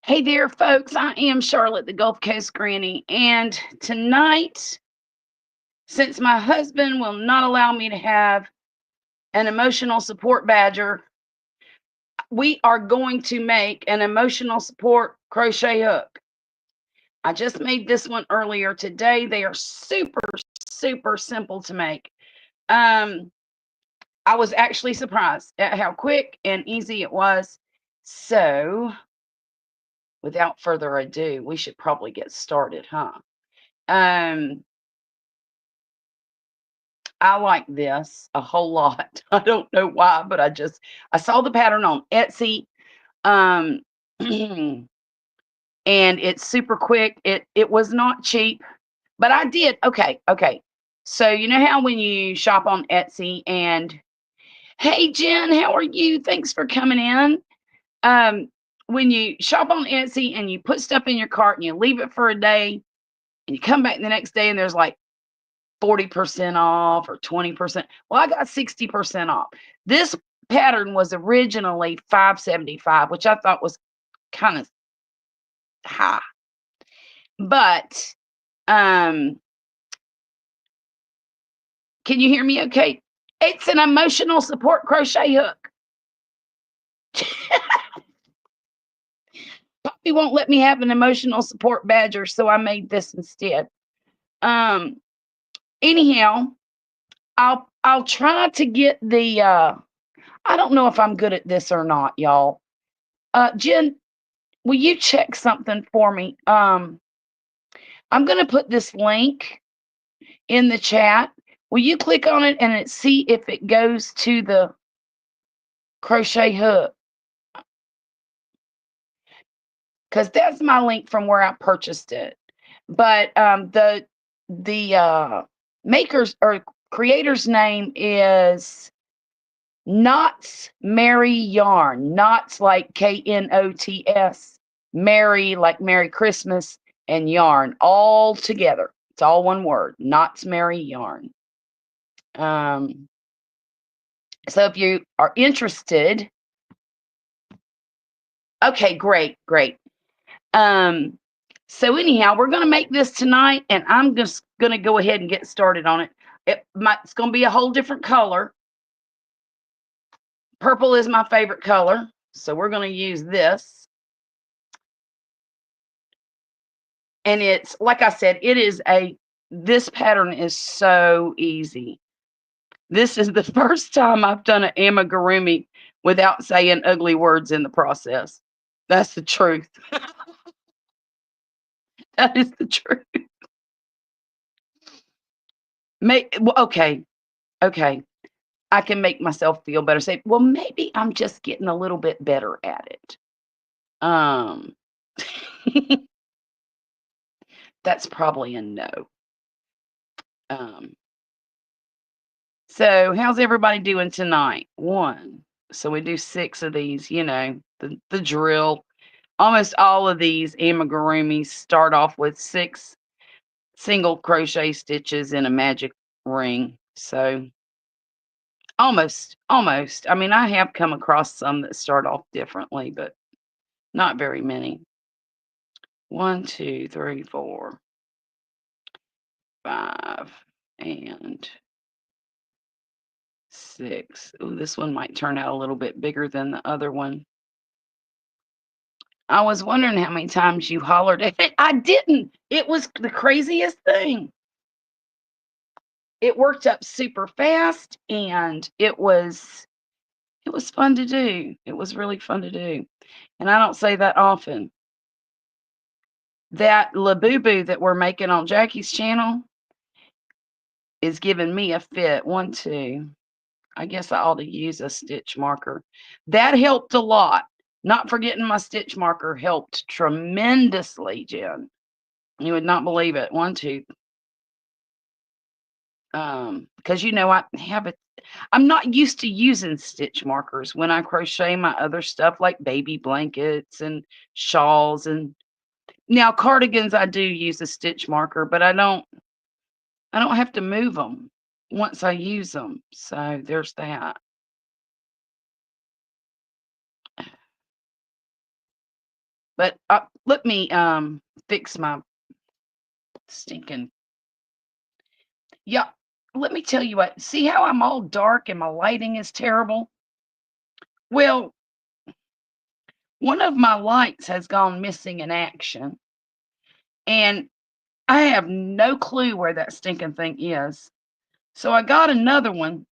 Hey there, folks. I am Charlotte, the Gulf Coast Granny. And tonight, since my husband will not allow me to have an emotional support badger, we are going to make an emotional support crochet hook. I just made this one earlier today. They are super, super simple to make. Um, I was actually surprised at how quick and easy it was. So, without further ado, we should probably get started, huh? Um, I like this a whole lot. I don't know why, but I saw the pattern on Etsy. Um and it's super quick. It was not cheap, but I did. Okay. So you know how when you shop on Etsy and hey Jen, how are you? Thanks for coming in. Um when you shop on Etsy and you put stuff in your cart and you leave it for a day and you come back the next day and there's like 40% off or 20%. Well, I got 60% off. This pattern was originally $5.75, which I thought was kind of high. But um can you hear me okay? It's an emotional support crochet hook. Poppy won't let me have an emotional support badger, so I made this instead. Um anyhow, I'll try to get the I don't know if I'm good at this or not, y'all. Jen, will you check something for me? I'm going to put this link in the chat. Will you click on it and see if it goes to the crochet hook? Because that's my link from where I purchased it. But the maker's or creator's name is Knots Merry Yarn. Knots like Knots. Merry like Merry Christmas, and yarn all together. It's all one word. Knots Merry Yarn. Um, so if you are interested, okay, great. Um, so anyhow, we're gonna make this tonight, and I'm just gonna go ahead and get started on it. It's gonna be a whole different color. Purple is my favorite color, so we're gonna use this. And it's like I said, this pattern is so easy. This is the first time I've done an amigurumi without saying ugly words in the process. That's the truth. That is the truth. Okay. I can make myself feel better. Say, well, maybe I'm just getting a little bit better at it. Um, that's probably a no. Um, so how's everybody doing tonight? One. So we do 6 of these, the drill. Almost all of these amigurumis start off with 6 single crochet stitches in a magic ring. So almost. I mean, I have come across some that start off differently, but not very many. 1, 2, 3, 4, 5, and 6. Ooh, this one might turn out a little bit bigger than the other one. I was wondering how many times you hollered at it. I didn't. It was the craziest thing. It worked up super fast, and it was fun to do. It was really fun to do. And I don't say that often. That Labubu that we're making on Jackie's channel is giving me a fit. 1, 2. I guess I ought to use a stitch marker. That helped a lot. Not forgetting my stitch marker helped tremendously, Jen. You would not believe it. 1, 2. Because I'm not used to using stitch markers when I crochet my other stuff like baby blankets and shawls, and now cardigans I do use a stitch marker, but I don't have to move them once I use them. So there's that. But, let me, fix my stinking yeah, let me tell you what, see how I'm all dark and my lighting is terrible? Well, one of my lights has gone missing in action, and I have no clue where that stinking thing is. So I got another one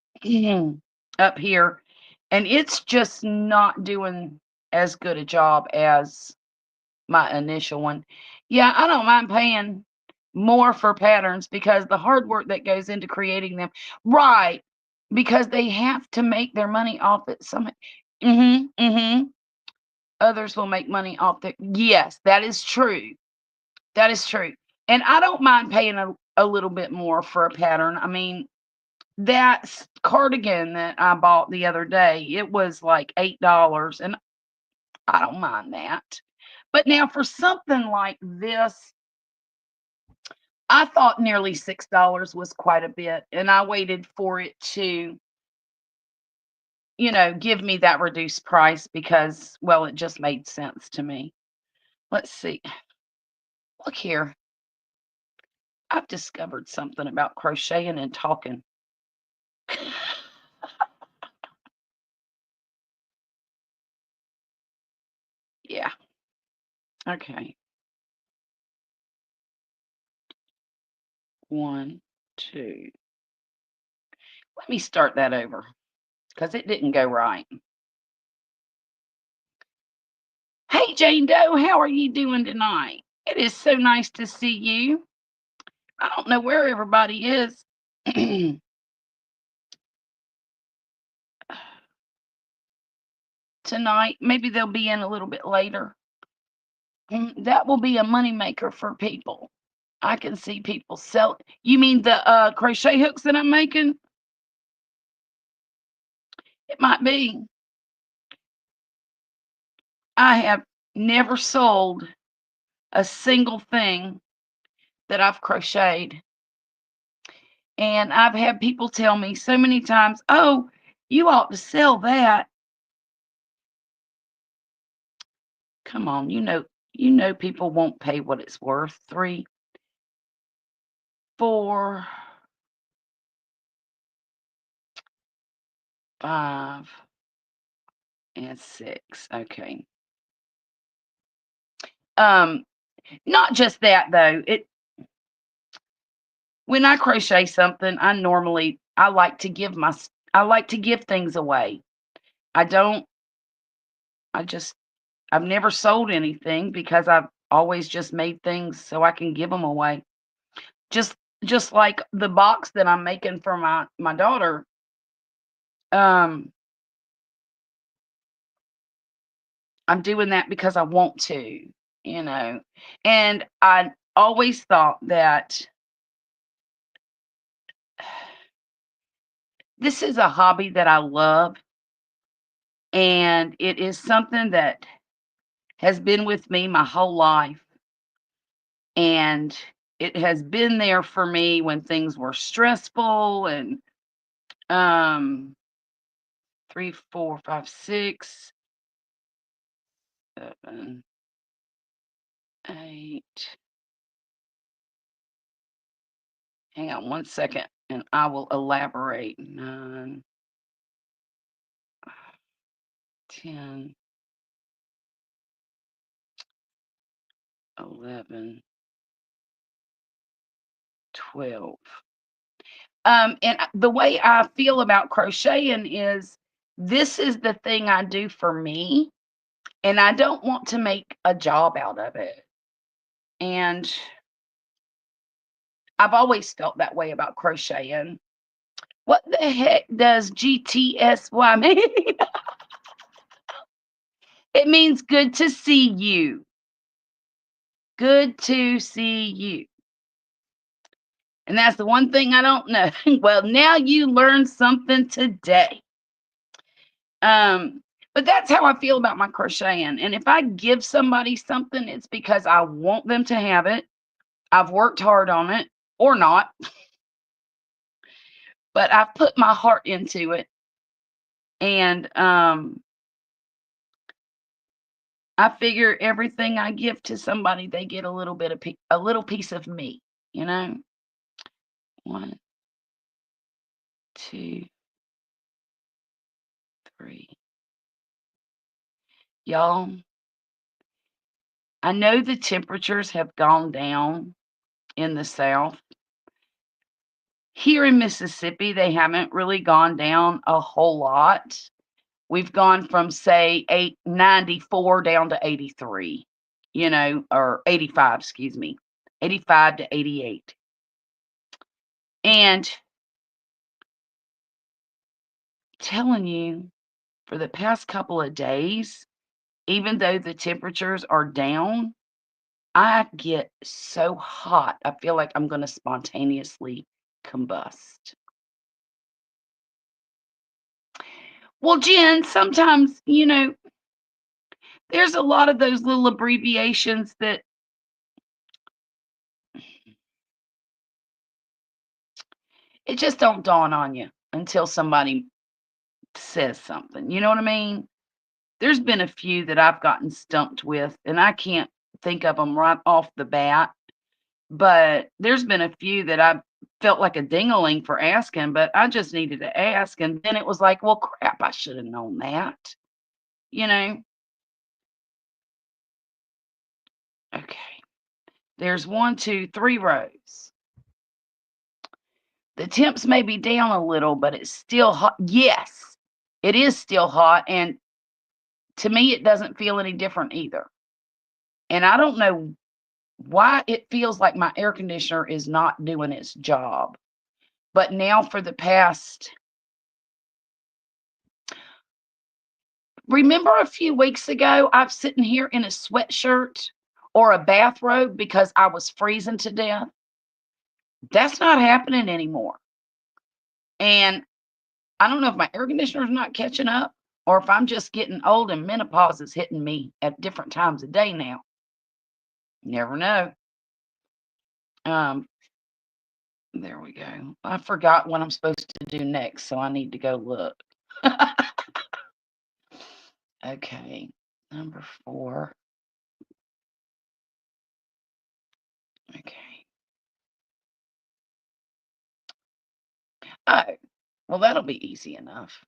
up here, and it's just not doing as good a job as my initial one. Yeah, I don't mind paying more for patterns because the hard work that goes into creating them. Right, because they have to make their money off it some. Mhm, mhm. Others will make money off the. Yes, that is true. That is true. And I don't mind paying a little bit more for a pattern. I mean, that cardigan that I bought the other day, it was like $8, and I don't mind that. But now for something like this, I thought nearly $6 was quite a bit, and I waited for it to, give me that reduced price because, well, it just made sense to me. Let's see. Look here. I've discovered something about crocheting and talking. Yeah. Okay. 1, 2. Let me start that over because it didn't go right. Hey, Jane Doe, how are you doing tonight? It is so nice to see you. I don't know where everybody is tonight. Maybe they'll be in a little bit later. That will be a moneymaker for people. I can see people sell. You mean the crochet hooks that I'm making? It might be. I have never sold a single thing that I've crocheted. And I've had people tell me so many times, "Oh, you ought to sell that." Come on, you know people won't pay what it's worth. 3, 4, 5, and 6. Okay. Um, Not just that though. When I crochet something, I like to I like to give things away. I don't I just I've never sold anything because I've always just made things so I can give them away. Just just like the box that I'm making for my daughter, um, I'm doing that because I want to, you know. And I always thought that this is a hobby that I love, and it is something that has been with me my whole life, and it has been there for me when things were stressful and, um 3, 4, 5, 6, 7, 8. Hang on one second, and I will elaborate. 9, 10, 11, 12. And the way I feel about crocheting is this is the thing I do for me, and I don't want to make a job out of it. And I've always felt that way about crocheting. What the heck does GTSY mean? It means good to see you. Good to see you. And that's the one thing I don't know. Well, now you learned something today. Um, but that's how I feel about my crocheting. And if I give somebody something, it's because I want them to have it. I've worked hard on it or not, but I've put my heart into it. And I figure everything I give to somebody, they get a little bit of a little piece of me, you know? 1, 2, 3. Y'all, I know the temperatures have gone down in the South. Here in Mississippi, they haven't really gone down a whole lot. We've gone from, say, 94 down to 83, you know, or 85, excuse me, 85 to 88. And telling you, for the past couple of days, even though the temperatures are down, I get so hot. I feel like I'm going to spontaneously combust. Well, Jen, sometimes, there's a lot of those little abbreviations that it just don't dawn on you until somebody says something. You know what I mean? There's been a few that I've gotten stumped with, and I can't think of them right off the bat. But there's been a few that I felt like a dingaling for asking, but I just needed to ask. And then it was like, well, crap, I should have known that. You know? Okay. There's 1, 2, 3 rows. The temps may be down a little, but it's still hot. Yes, it is still hot. And to me, it doesn't feel any different either. And I don't know why it feels like my air conditioner is not doing its job. But now for the past, remember a few weeks ago, I'm sitting here in a sweatshirt or a bathrobe because I was freezing to death. That's not happening anymore. And I don't know if my air conditioner's not catching up or if I'm just getting old and menopause is hitting me at different times of day now. Never know. Um, there we go. I forgot what I'm supposed to do next, so I need to go look. Okay, number 4. Okay. Oh, well, that'll be easy enough.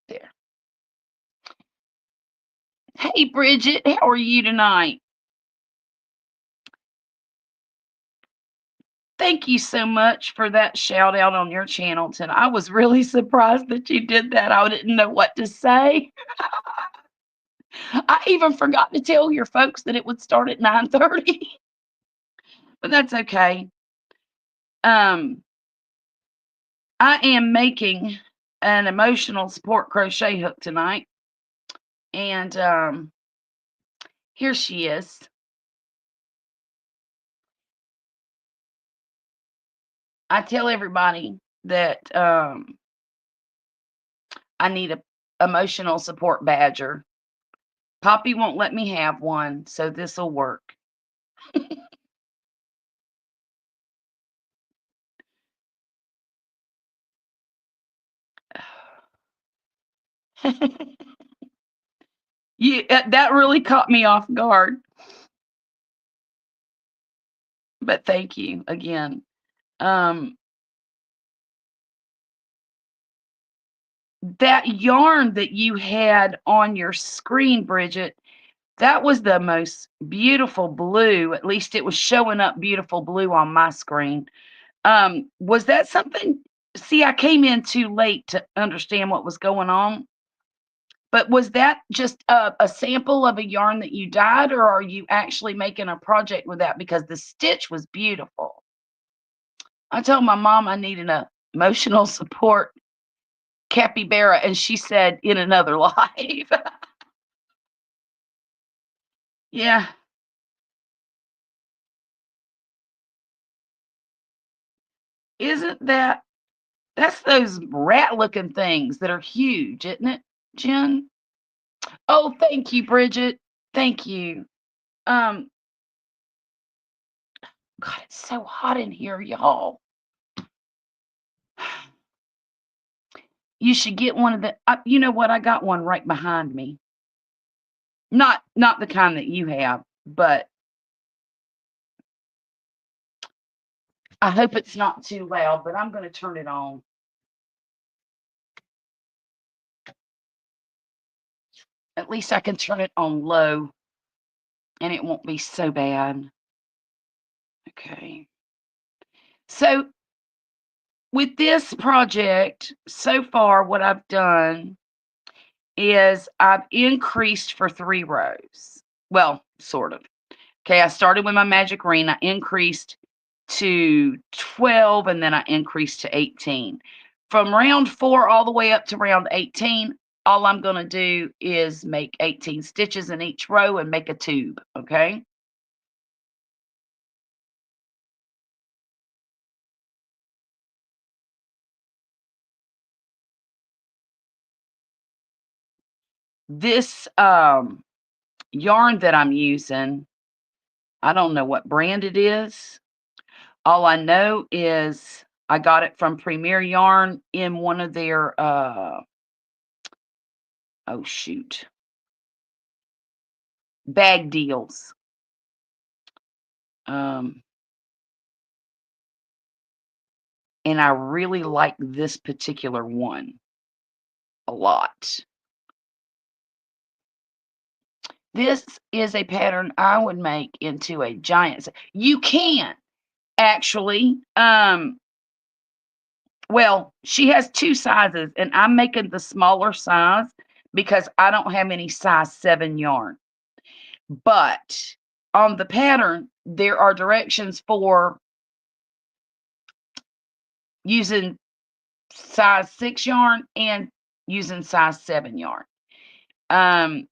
There. Hey, Bridget, how are you tonight? Thank you so much for that shout out on your channel tonight. I was really surprised that you did that. I didn't know what to say. I even forgot to tell your folks that it would start at 9:30, but that's okay. Um, I am making an emotional support crochet hook tonight, and here she is. I tell everybody that I need a emotional support badger. Poppy won't let me have one, so this'll work. That really caught me off guard, but thank you again. Um, that yarn that you had on your screen, Bridget, that was the most beautiful blue. At least it was showing up beautiful blue on my screen. Was that something? See, I came in too late to understand what was going on. But was that just a sample of a yarn that you dyed, or are you actually making a project with that? Because the stitch was beautiful. I told my mom I needed a emotional support capybara, and she said in another life. Yeah, isn't that's those rat-looking things that are huge, isn't it, Jen? Oh, thank you, Bridget. Thank you. Um, God, it's so hot in here, y'all. You should get one of the you know what? I got one right behind me. Not the kind that you have, but I hope it's not too loud, but I'm gonna turn it on. At least I can turn it on low and it won't be so bad. Okay. So with this project, so far what I've done is I've increased for 3 rows. Well, sort of. Okay, I started with my magic ring, I increased to 12, and then I increased to 18. From round 4 all the way up to round 18, all I'm gonna do is make 18 stitches in each row and make a tube, okay? This, yarn that I'm using, I don't know what brand it is. All I know is I got it from Premier Yarn in one of their, oh shoot, bag deals. Um, and I really like this particular one a lot. This is a pattern I would make into a giant. You can actually. Well, she has 2 sizes, and I'm making the smaller size because I don't have any size 7 yarn. But on the pattern, there are directions for using size 6 yarn and using size 7 yarn. Um,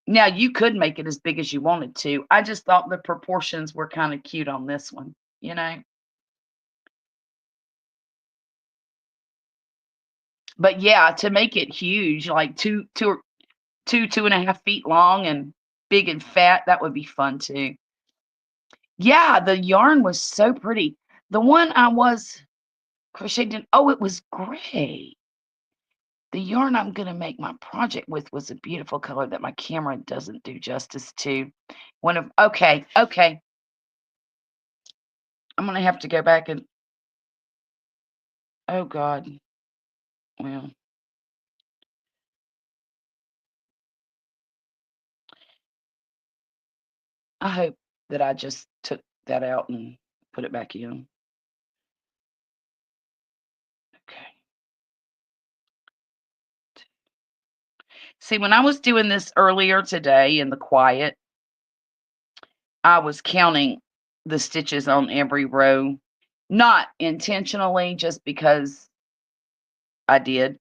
Now you could make it as big as you wanted to. I just thought the proportions were kinda cute on this one, you know? But yeah, to make it huge, like 2.5 feet long and big and fat, that would be fun too. Yeah, the yarn was so pretty. The one I was crocheting, oh, it was gray. The yarn I'm gonna make my project with was a beautiful color that my camera doesn't do justice to. One of okay, okay. I'm gonna have to go back and oh god. Well, I hope that I just took that out and put it back in. Okay. See, when I was doing this earlier today in the quiet, I was counting the stitches on every row, not intentionally, just because I did.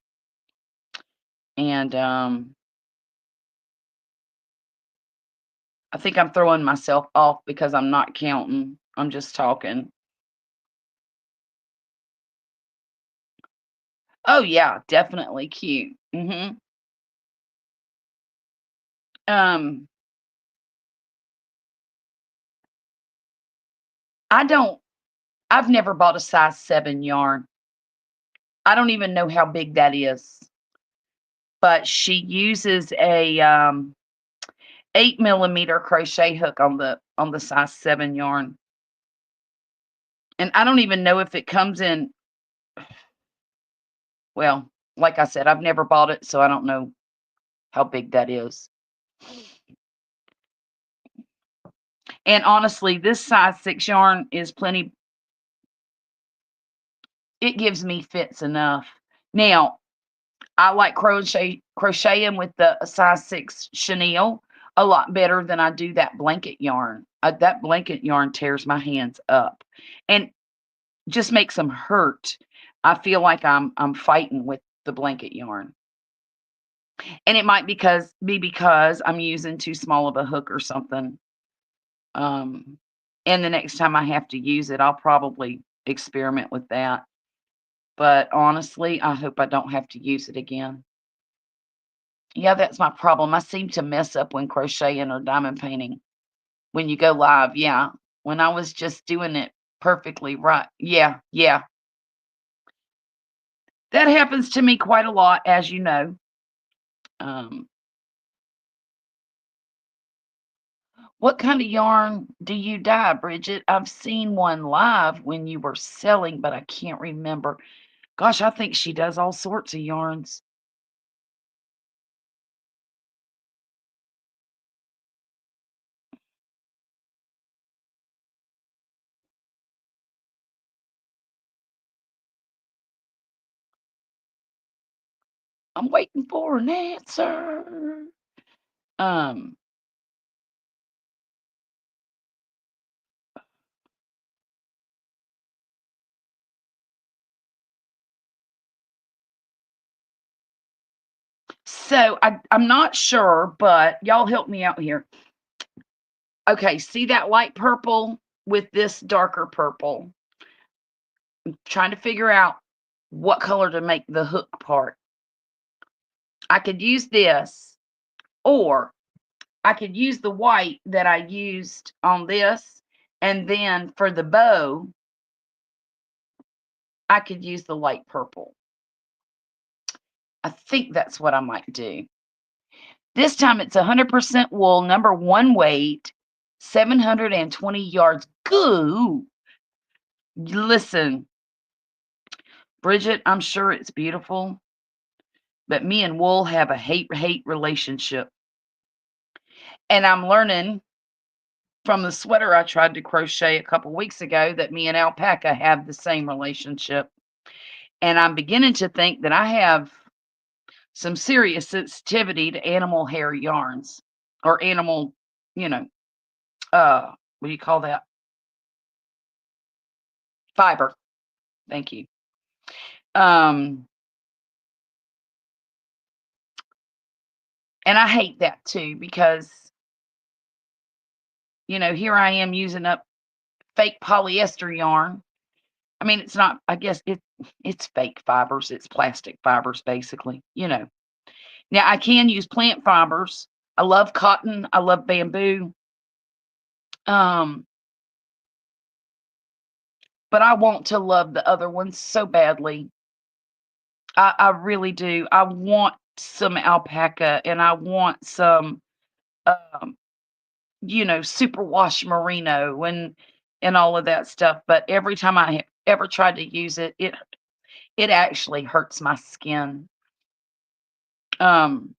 And I think I'm throwing myself off because I'm not counting. I'm just talking. Oh yeah, definitely cute. Um, I don't. I've never bought a size 7 yarn. I don't even know how big that is. But she uses a 8 millimeter crochet hook on the size 7 yarn. And I don't even know if it comes in well, like I said, I've never bought it, so I don't know how big that is. And honestly, this size 6 yarn is plenty it gives me fits enough. Now, I like crocheting with the size 6 chenille a lot better than I do that blanket yarn. That blanket yarn tears my hands up and just makes them hurt. I feel like I'm fighting with the blanket yarn. And it might be because I'm using too small of a hook or something. Um, and the next time I have to use it, I'll probably experiment with that. But honestly, I hope I don't have to use it again. Yeah, that's my problem. I seem to mess up when crocheting or diamond painting. When you go live, yeah. When I was just doing it perfectly right. Yeah, yeah. That happens to me quite a lot, as you know. Um, what kind of yarn do you dye, Bridget? I've seen one live when you were selling, but I can't remember. Gosh, I think she does all sorts of yarns. I'm waiting for an answer. Um, so I'm not sure, but y'all help me out here. Okay, see that light purple with this darker purple? Trying to figure out what color to make the hook part. I could use this, or I could use the white that I used on this, and then for the bow, I could use the light purple. I think that's what I might do. This time it's 100% wool, number one weight, 720 yards. Goo! Listen, Bridget, I'm sure it's beautiful, but me and wool have a hate relationship. And I'm learning from the sweater I tried to crochet a couple weeks ago that me and alpaca have the same relationship. And I'm beginning to think that I have some serious sensitivity to animal hair yarns or animal, you know, what do you call that? Fiber. Thank you. Um, and I hate that too because, here I am using up fake polyester yarn. I mean, it's not, I guess it's fake fibers, it's plastic fibers basically. Now I can use plant fibers. I love cotton, I love bamboo. Um, but I want to love the other ones so badly. I really do. I want some alpaca and I want some um, superwash merino and all of that stuff. But every time I ever tried to use it, it actually hurts my skin. Um,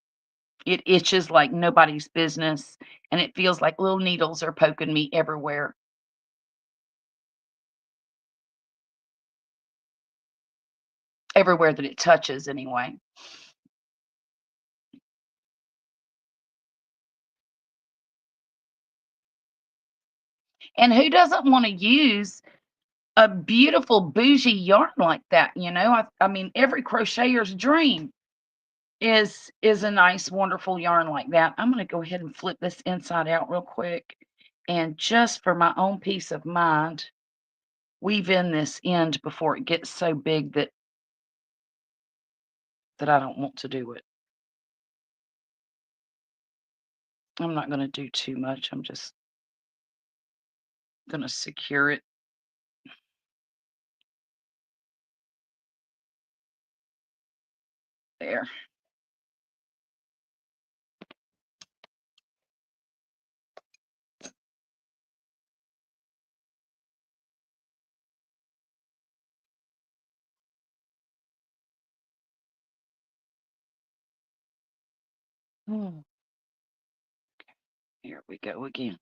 it itches like nobody's business, and it feels like little needles are poking me everywhere that it touches anyway. And who doesn't want to use a beautiful bougie yarn like that? I mean, every crocheter's dream is a nice, wonderful yarn like that. I'm gonna go ahead and flip this inside out real quick, and just for my own peace of mind, weave in this end before it gets so big that I don't want to do it. I'm not gonna do too much. I'm just gonna secure it there. Hmm, here we go again.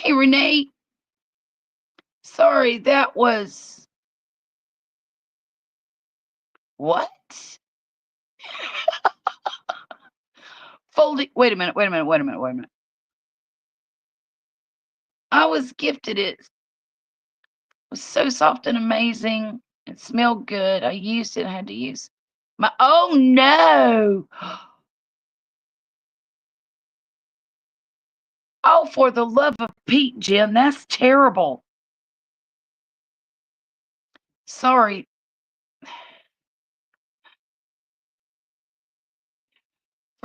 Hey, Renee. Sorry, that was what? Folding. Wait a minute. Wait a minute. Wait a minute. Wait a minute. I was gifted it. It was so soft and amazing. It smelled good. I used it. I had to use my. Oh no! Oh, for the love of Pete, Jen, that's terrible. Sorry.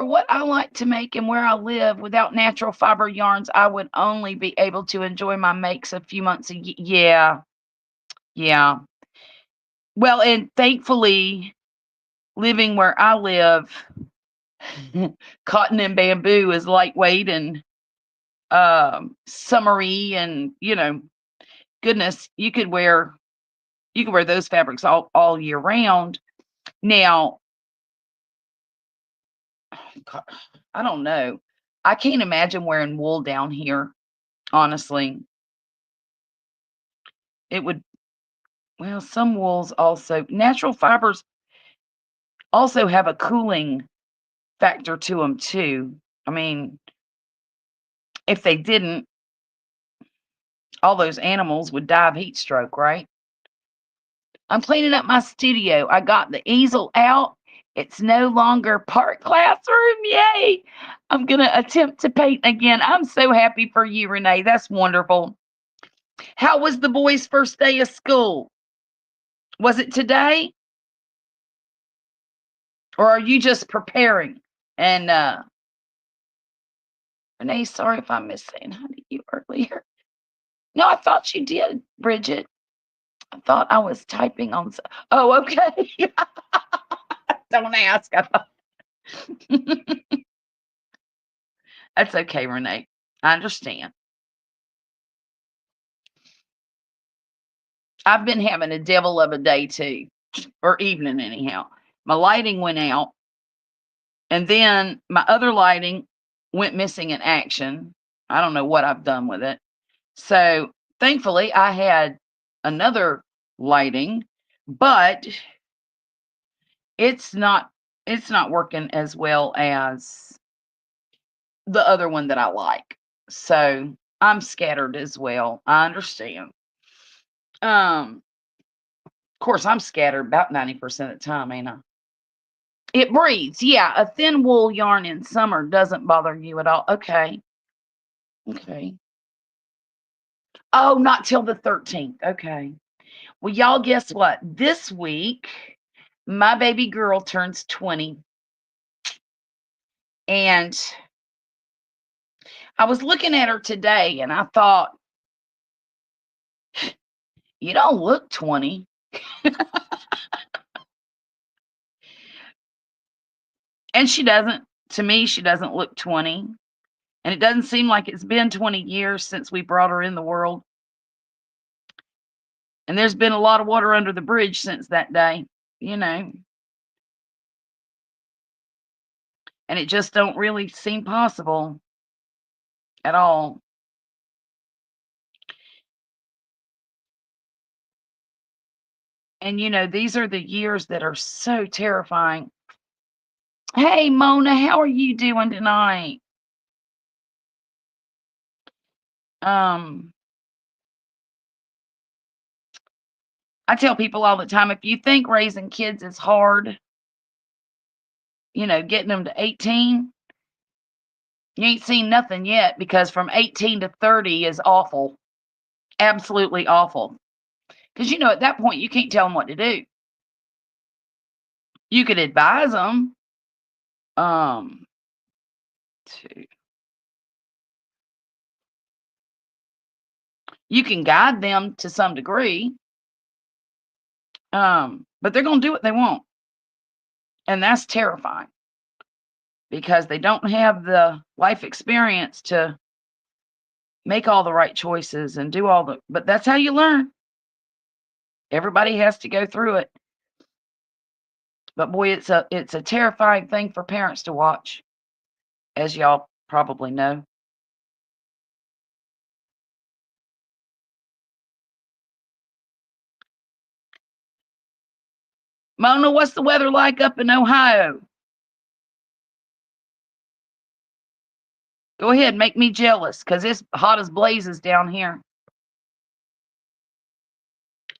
For what I like to make and where I live, without natural fiber yarns, I would only be able to enjoy my makes a few months a yeah, yeah. Well, and thankfully, living where I live, cotton and bamboo is lightweight and, summery and, goodness, you could wear those fabrics all year round. Now, God, I don't know. I can't imagine wearing wool down here, honestly. It would well, some wools also natural fibers also have a cooling factor to them too. I mean, if they didn't, all those animals would die of heat stroke, right? I'm cleaning up my studio. I got the easel out. It's no longer part classroom. Yay! I'm going to attempt to paint again. I'm so happy for you, Renee. That's wonderful. How was the boys' first day of school? Was it today? Or are you just preparing? And Renee, sorry if I missed saying hi to you earlier. No, I thought you did, Bridget. I thought I was typing on. Oh, okay. Don't ask. I thought that's okay, Renee. I understand. I've been having a devil of a day too, or evening anyhow. My lighting went out, and then my other lighting went missing in action. I don't know what I've done with it. So thankfully, I had another lighting, but it's not it's not working as well as the other one that I like. So I'm scattered as well. I understand. Of course, I'm scattered about 90% of the time, ain't I? It breathes. Yeah, a thin wool yarn in summer doesn't bother you at all. Okay. Okay. Oh, not till the 13th. Okay. Well, y'all, guess what? This week, my baby girl turns 20. And I was looking at her today and I thought, you don't look 20. And she doesn't. To me, she doesn't look 20. And it doesn't seem like it's been 20 years since we brought her in the world. And there's been a lot of water under the bridge since that day, you know, and it just don't really seem possible at all. And these are the years that are so terrifying. Hey, Mona, how are you doing tonight? Um, I tell people all the time, if you think raising kids is hard, getting them to 18, you ain't seen nothing yet because from 18 to 30 is awful. Absolutely awful. Because, at that point, you can't tell them what to do. You could advise them. Um, to, you can guide them to some degree. But they're going to do what they want. And that's terrifying because they don't have the life experience to make all the right choices and do but that's how you learn. Everybody has to go through it. But boy, it's a terrifying thing for parents to watch, as y'all probably know. Mona, what's the weather like up in Ohio? Go ahead, make me jealous, because it's hot as blazes down here.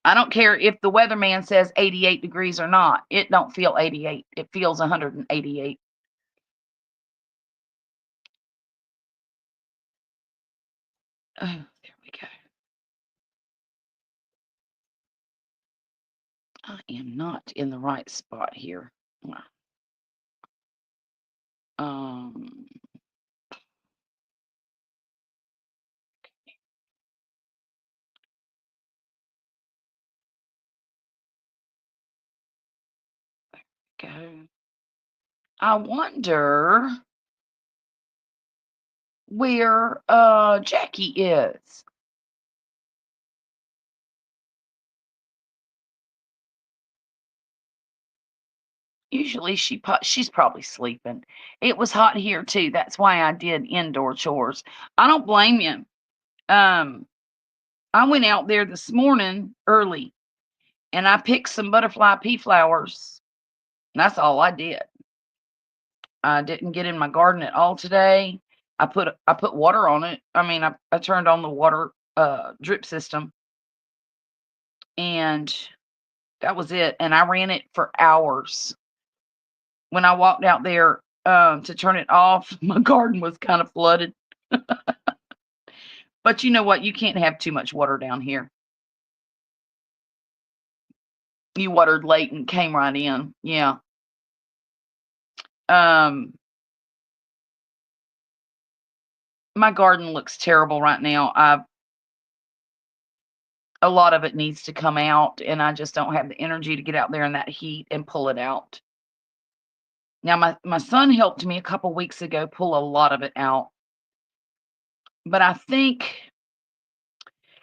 I don't care if the weatherman says 88 degrees or not. It don't feel 88. It feels 188. Oh, there we go. I am not in the right spot here. Um, go. I wonder where Jackie is. Usually she's probably sleeping. It was hot here too. That's why I did indoor chores. I don't blame you. Um, I went out there this morning early and I picked some butterfly pea flowers. That's all I did. I didn't get in my garden at all today. I put water on it. I mean, I turned on the water drip system and that was it. And I ran it for hours. When I walked out there to turn it off, my garden was kind of flooded. But you know what? You can't have too much water down here. You watered late and came right in. Yeah. Um, my garden looks terrible right now. A lot of it needs to come out, and I just don't have the energy to get out there in that heat and pull it out. Now, my son helped me a couple weeks ago pull a lot of it out, but I think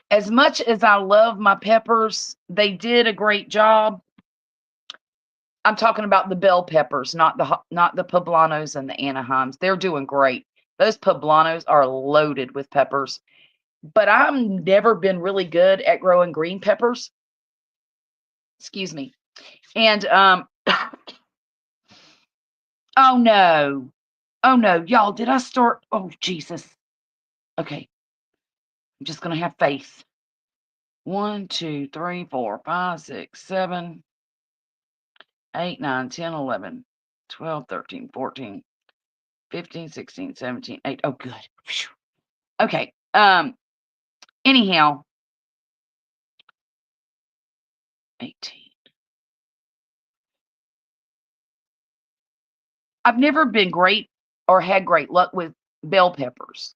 as much as I love my peppers, they did a great job. I'm talking about the bell peppers, not the poblanos and the Anaheims. They're doing great. Those poblanos are loaded with peppers. But I've never been really good at growing green peppers. Excuse me. And oh no. Oh no, y'all, did I start? Oh Jesus. Okay. I'm just gonna have faith. 1, 2, 3, 4, 5, 6, 7, 8, 9, 10, 11, 12, 13, 14, 15, 16, 17, 8. Oh good. Phew. Okay. Anyhow, 18. I've never been great or had great luck with bell peppers.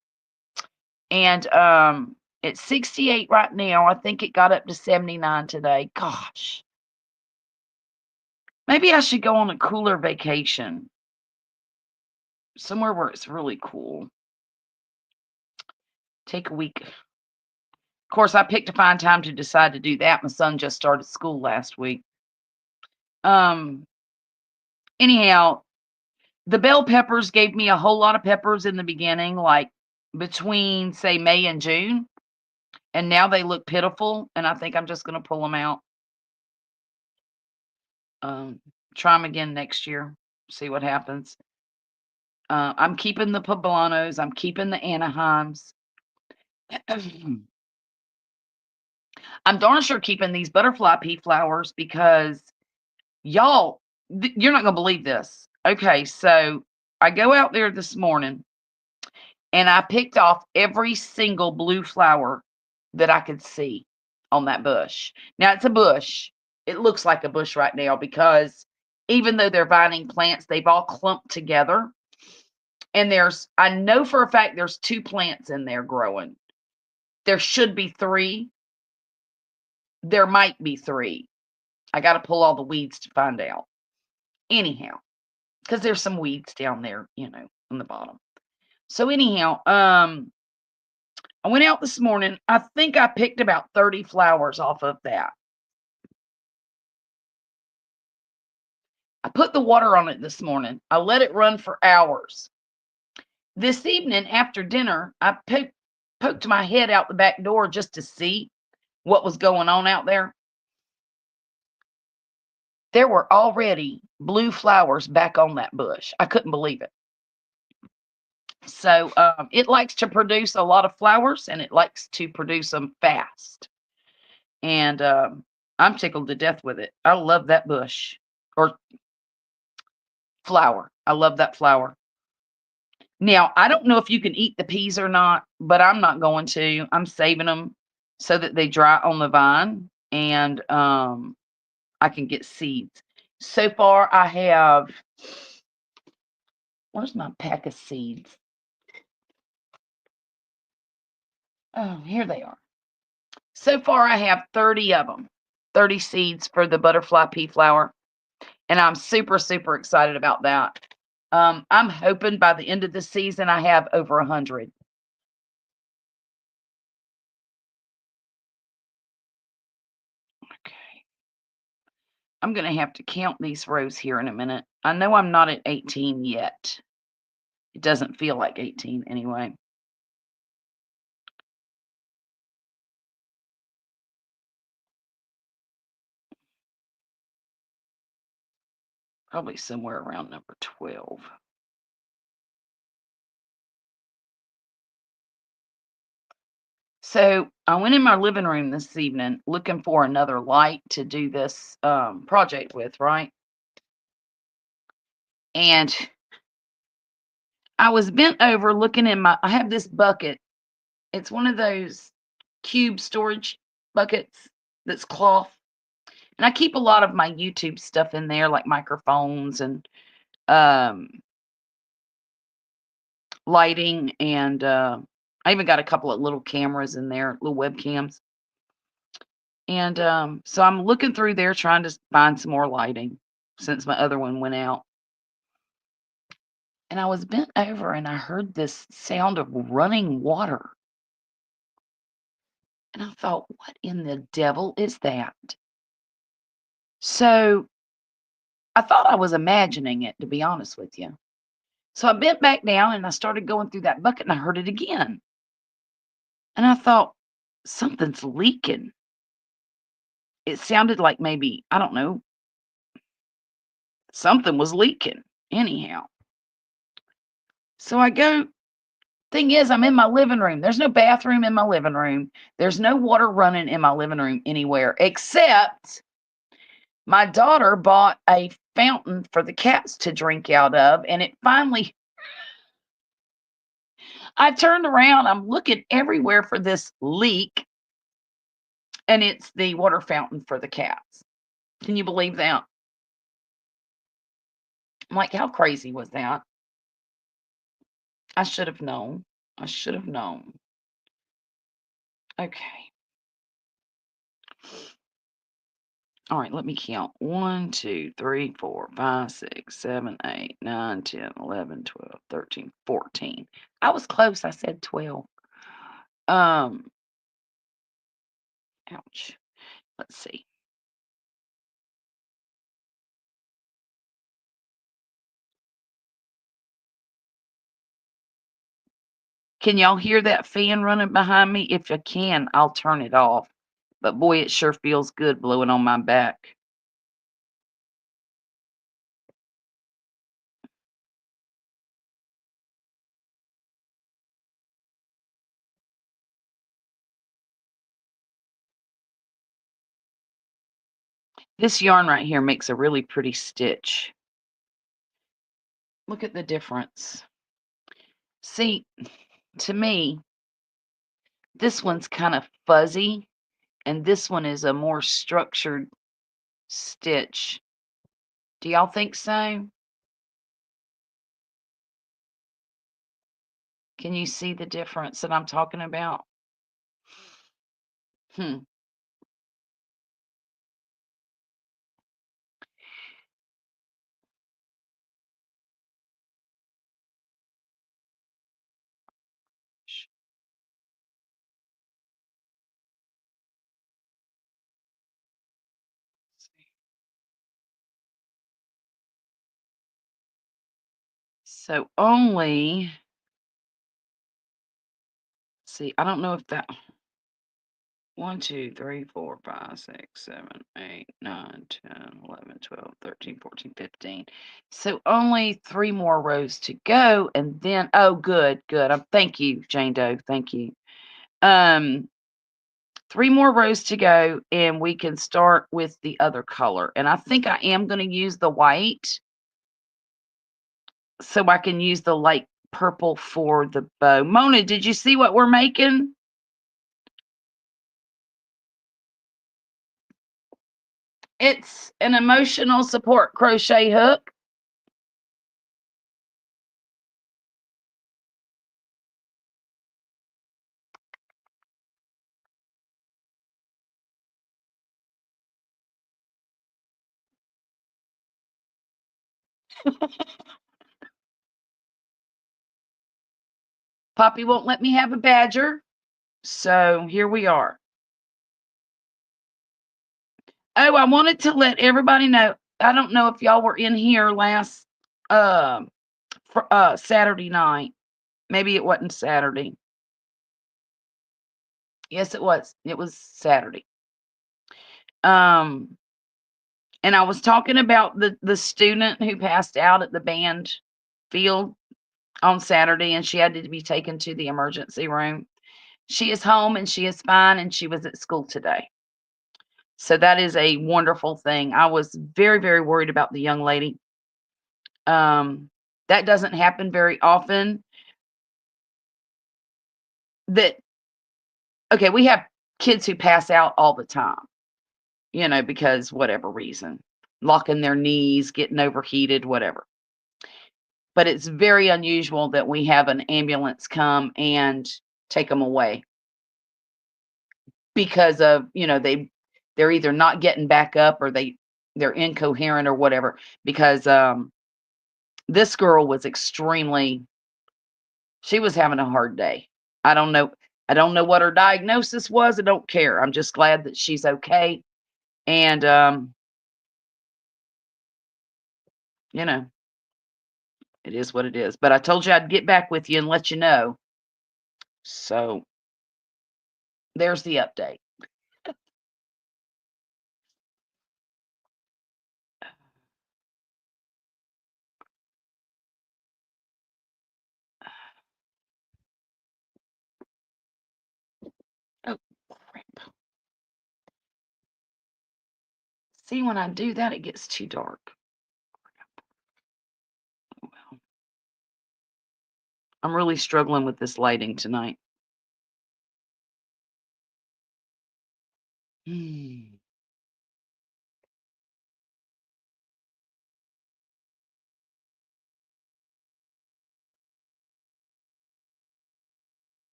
And it's 68 right now. I think it got up to 79 today. Gosh. Maybe I should go on a cooler vacation. Somewhere where it's really cool. Take a week. Of course, I picked a fine time to decide to do that. My son just started school last week. Um Anyhow, the bell peppers gave me a whole lot of peppers in the beginning, like between say May and June. And now they look pitiful, and I think I'm just gonna pull them out. Um, Try them again next year, see what happens. I'm keeping the poblanos, I'm keeping the Anaheims. I'm darn sure keeping these butterfly pea flowers because y'all, you're not gonna believe this. Okay, so I go out there this morning and I picked off every single blue flower that I could see on that bush. Now it's a bush. It looks like a bush right now because even though they're vining plants, they've all clumped together. And I know for a fact there's 2 plants in there growing. There should be 3. There might be 3. I got to pull all the weeds to find out. Anyhow, because there's some weeds down there, on the bottom. So anyhow, I went out this morning. I think I picked about 30 flowers off of that. I put the water on it this morning. I let it run for hours. This evening after dinner, I poked my head out the back door just to see what was going on out there. There were already blue flowers back on that bush. I couldn't believe it. So it likes to produce a lot of flowers and it likes to produce them fast. And I'm tickled to death with it. I love that bush or flower. I love that flower. Now, I don't know if you can eat the peas or not, but I'm not going to. I'm saving them so that they dry on the vine and I can get seeds. So far, I have Where's my pack of seeds? Oh, here they are. So far, I have 30 of them, 30 seeds for the butterfly pea flower, and I'm super, super excited about that. I'm hoping by the end of the season, I have over 100. Okay. I'm going to have to count these rows here in a minute. I know I'm not at 18 yet. It doesn't feel like 18 anyway. Probably somewhere around number 12. So I went in my living room this evening looking for another light to do this project with, right? And I was bent over looking in I have this bucket. It's one of those cube storage buckets that's cloth. And I keep a lot of my YouTube stuff in there, like microphones and um, lighting. And I even got a couple of little cameras in there, little webcams. And so I'm looking through there trying to find some more lighting since my other one went out. And I was bent over and I heard this sound of running water. And I thought, what in the devil is that? So I thought I was imagining it, to be honest with you. So I bent back down and I started going through that bucket and I heard it again. And I thought, something's leaking. It sounded like maybe, I don't know, something was leaking. Anyhow. So I go, thing is, I'm in my living room. There's no bathroom in my living room. There's no water running in my living room anywhere, except my daughter bought a fountain for the cats to drink out of. And it finally, I turned around, I'm looking everywhere for this leak, and it's the water fountain for the cats. Can you believe that? I'm like, how crazy was that? I should have known. I should have known. Okay. All right, let me count. 1, 2, 3, 4, 5, 6, 7, 8, 9, 10, 11, 12, 13, 14. I was close. I said 12. Um, ouch. Let's see. Can y'all hear that fan running behind me? If you can, I'll turn it off. But boy, it sure feels good blowing on my back. This yarn right here makes a really pretty stitch. Look at the difference. See, to me, this one's kind of fuzzy, and this one is a more structured stitch. Do y'all think so? Can you see the difference that I'm talking about? Hmm. So only, see, I don't know if that 1, 2, 3, 4, 5, 6, 7, 8, 9, 10, 11, 12, 13, 14, 15. So only 3 more rows to go. And then, oh, good, good. Thank you, Jane Doe. Thank you. 3 more rows to go, and we can start with the other color. And I think I am going to use the white so I can use the light purple for the bow. Mona, did you see what we're making? It's an emotional support crochet hook. Poppy won't let me have a badger, so here we are. Oh, I wanted to let everybody know. I don't know if y'all were in here last um Saturday night. Maybe it wasn't Saturday. Yes, it was. It was Saturday. Um, and I was talking about the student who passed out at the band field on Saturday, and she had to be taken to the emergency room. She is home and she is fine, and she was at school today. So that is a wonderful thing. I was very, very worried about the young lady. Um, that doesn't happen very often. That okay, we have kids who pass out all the time, because whatever reason, locking their knees, getting overheated, whatever. But it's very unusual that we have an ambulance come and take them away because of, they're either not getting back up or they're incoherent or whatever because this girl was she was having a hard day. I don't know I don't know what her diagnosis was. I don't care. I'm just glad that she's okay. And you know, it is what it is. But I told you I'd get back with you and let you know. So there's the update. Oh crap. See, when I do that, it gets too dark. Oh, well. I'm really struggling with this lighting tonight. Hmm.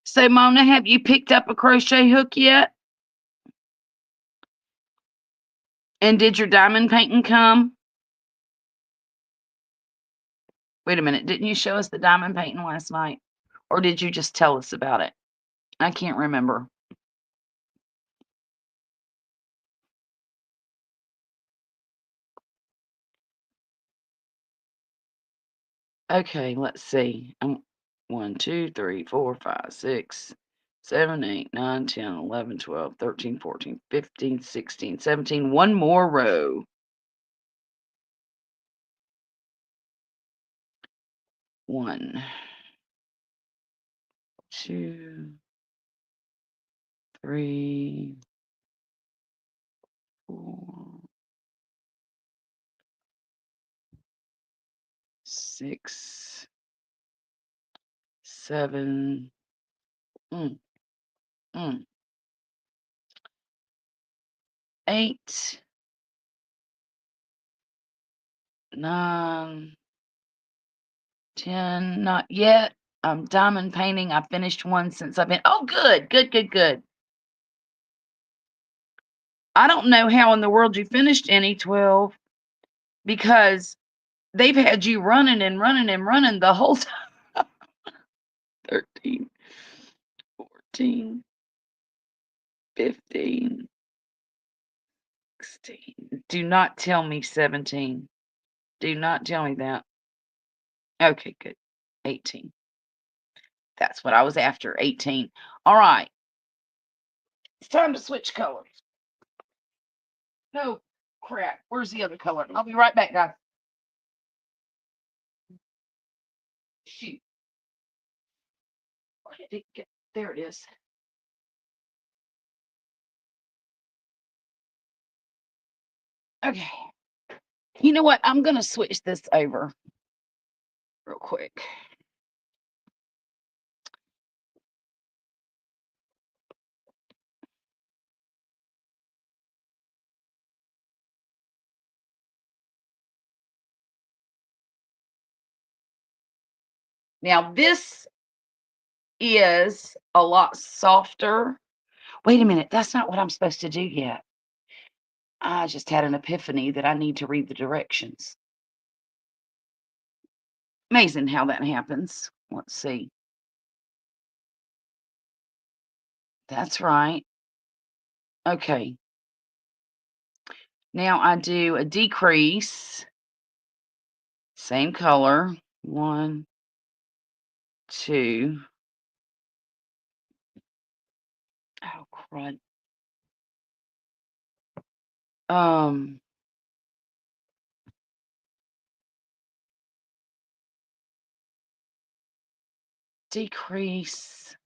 So, Mona, have you picked up a crochet hook yet? And did your diamond painting come? Wait a minute. Didn't you show us the diamond painting last night? Or did you just tell us about it? I can't remember. Okay, let's see. 1, 2, 3, 4, 5, 6, 7, 8, 9, 10, 11, 12, 13, 14, 15, 16, 17. One more row. 1, 2, 3, 4, 6, 7, mm, mm, 8, 9, 10. Not yet. I'm diamond painting. I finished one since I've been. Oh, good, good, good, good. I don't know how in the world you finished any 12 because they've had you running and running and running the whole time. 13, 14, 15, 16. Do not tell me 17. Do not tell me that. Okay, good. 18. That's what I was after. 18. All right. It's time to switch colors. No crap. Where's the other color? I'll be right back, guys. Shoot. Where did it get? There it is. Okay. You know what? I'm going to switch this over real quick. Now this is a lot softer. Wait a minute, that's not what I'm supposed to do yet. I just had an epiphany that I need to read the directions. Amazing how that happens. Let's see. That's right. Okay. Now I do a decrease, same color. 1, 2. Oh, crud. Um, decrease.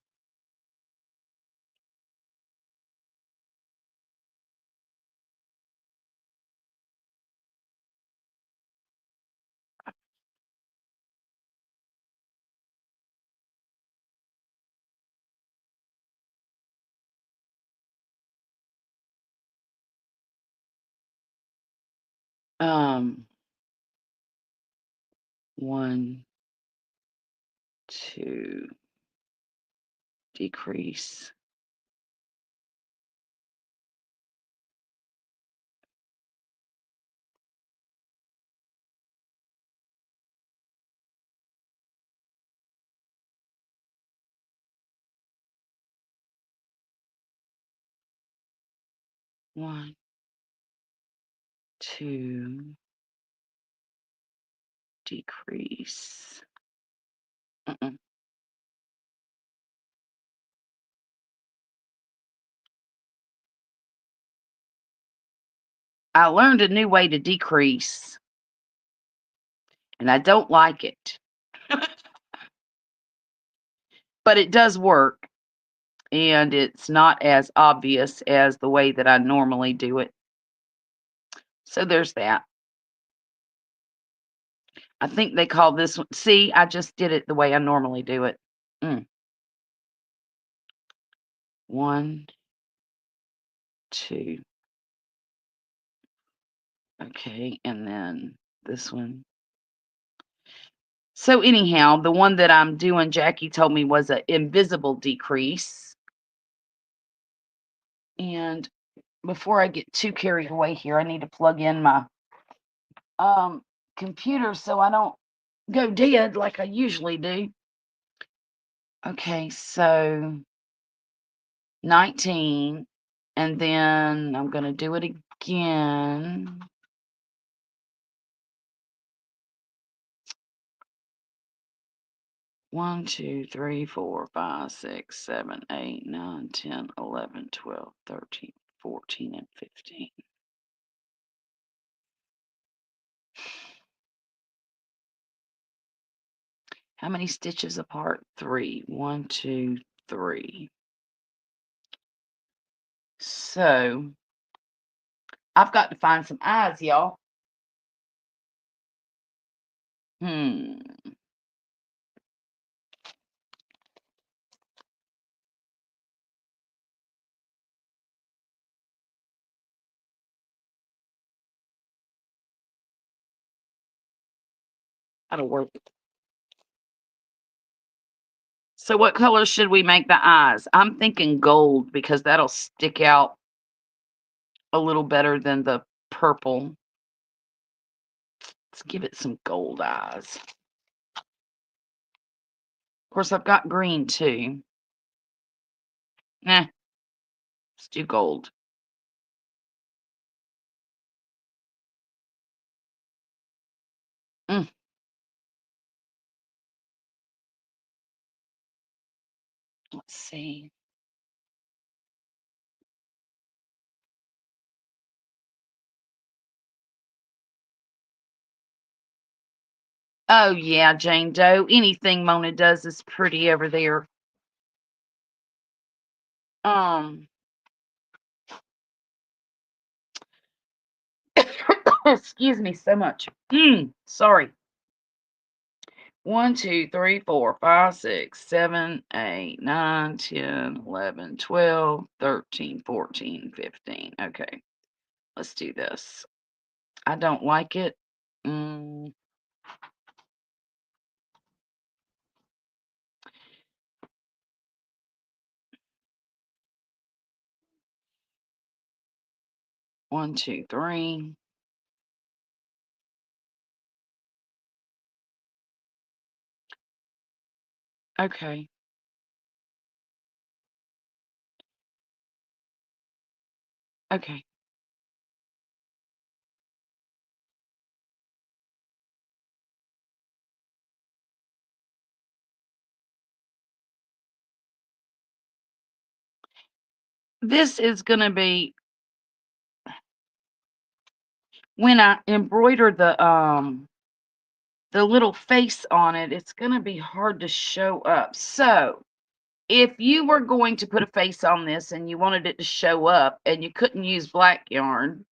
Um, 1, 2, decrease. 1, 2, decrease. Mm-mm. I learned a new way to decrease, and I don't like it, but it does work, and it's not as obvious as the way that I normally do it. So there's that. I think they call this one. See, I just did it the way I normally do it. Mm. 1, 2. Okay, and then this one. So anyhow, the one that I'm doing, Jackie told me was an invisible decrease. And before I get too carried away here, I need to plug in my um computer so I don't go dead like I usually do. Okay, so 19, and then I'm gonna do it again. 1, 2, 3, 4, 5, 6, 7, 8, 9, 10, 11, 12, 13, 14, and 15. How many stitches apart? 3. 1, 2, 3. So I've got to find some eyes, y'all. Hmm. That'll work. So what color should we make the eyes? I'm thinking gold because that'll stick out a little better than the purple. Let's give it some gold eyes. Of course, I've got green too. Nah, let's do gold. Mm, let's see. Oh yeah, Jane Doe. Anything Mona does is pretty over there. Um, excuse me so much. Sorry. 1, 2, 3, 4, 5, 6, 7, 8, 9, 10, 11, 12, 13, 14, 15. Okay, let's do this. I don't like it. Mm, 1, 2, 3. Okay. Okay. This is gonna be when I embroider the little face on it, it's gonna be hard to show up. So, if you were going to put a face on this and you wanted it to show up and you couldn't use black yarn,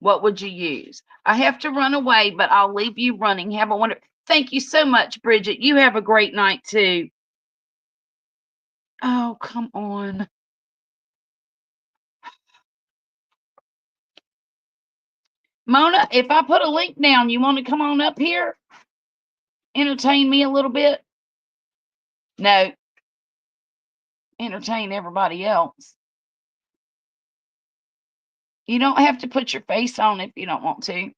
what would you use? I have to run away, but I'll leave you running. Have a wonderful. Thank you so much, Bridget. You have a great night too. Oh, come on. Mona, if I put a link down, you want to come on up here? Entertain me a little bit? No, entertain everybody else. You don't have to put your face on if you don't want to.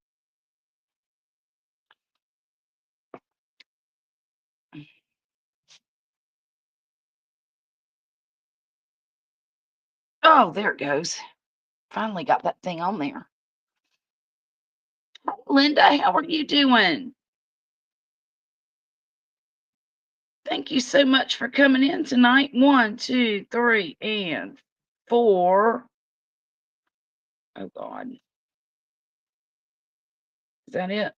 Oh, there it goes. Finally got that thing on there. Linda, how are you doing? Thank you so much for coming in tonight. 1, 2, 3, and 4. Oh, God. Is that it?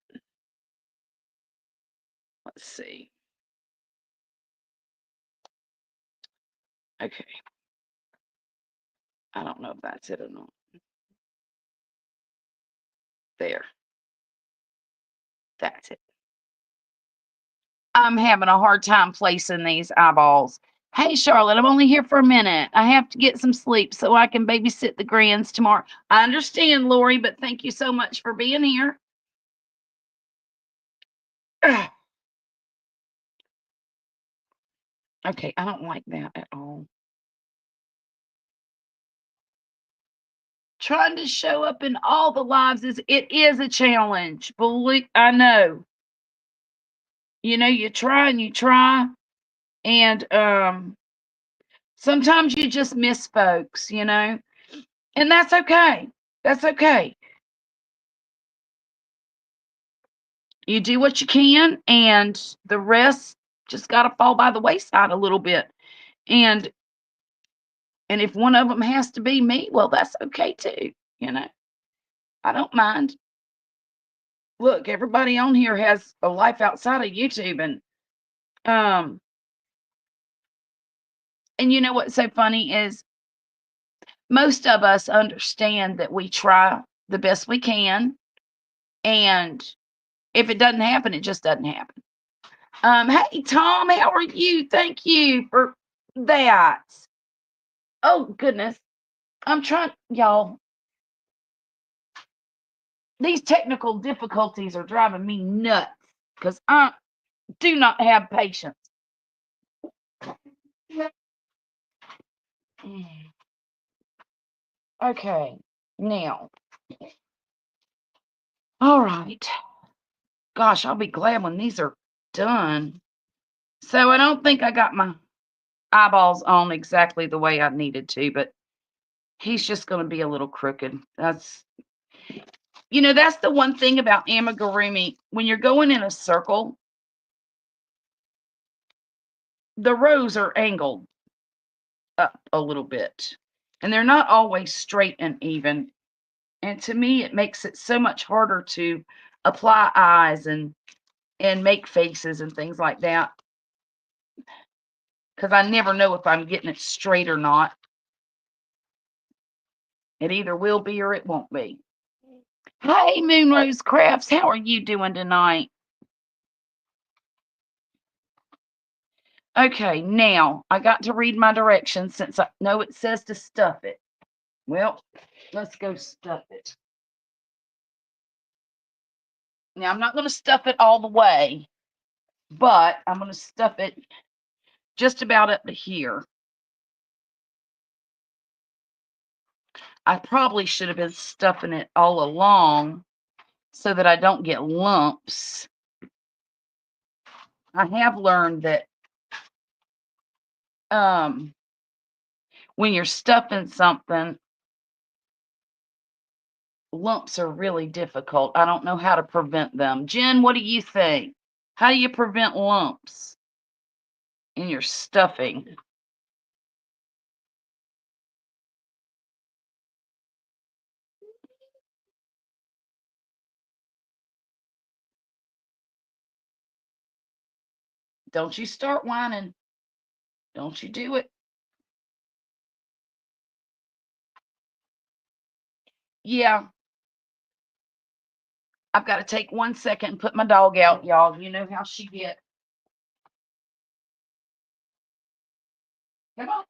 Let's see. Okay. I don't know if that's it or not. There. That's it. I'm having a hard time placing these eyeballs. Hey, Charlotte, I'm only here for a minute. I have to get some sleep so I can babysit the grands tomorrow. I understand, Lori, but thank you so much for being here. Okay, I don't like that at all. Trying to show up in all the lives is a challenge. Believe I know. You know, you try and you try, and sometimes you just miss folks, you know, and that's okay. That's okay. You do what you can, and the rest just got to fall by the wayside a little bit. And if one of them has to be me, well, that's okay too. You know, I don't mind. Look, everybody on here has a life outside of YouTube, um, and you know what's so funny is most of us understand that we try the best we can, and if it doesn't happen, it just doesn't happen. Hey Tom, how are you? Thank you for that. Oh goodness. I'm trying, y'all. These technical difficulties are driving me nuts because I do not have patience. Okay, now, all right. Gosh, I'll be glad when these are done. So I don't think I got my eyeballs on exactly the way I needed to, but he's just going to be a little crooked. That's, that's the one thing about amigurumi. When you're going in a circle, the rows are angled up a little bit, and they're not always straight and even. And to me, it makes it so much harder to apply eyes and make faces and things like that, because I never know if I'm getting it straight or not. It either will be or it won't be. Hey, Moonrose Crafts, how are you doing tonight? Okay, now I got to read my directions since I know it says to stuff it. Well, let's go stuff it. Now, I'm not going to stuff it all the way, but I'm going to stuff it just about up to here. I probably should have been stuffing it all along so that I don't get lumps. I have learned that um, when you're stuffing something, lumps are really difficult. I don't know how to prevent them. Jen, what do you think? How do you prevent lumps in your stuffing? Don't you start whining. Don't you do it. Yeah, I've got to take 1 second and put my dog out, y'all. You know how she get. Come on.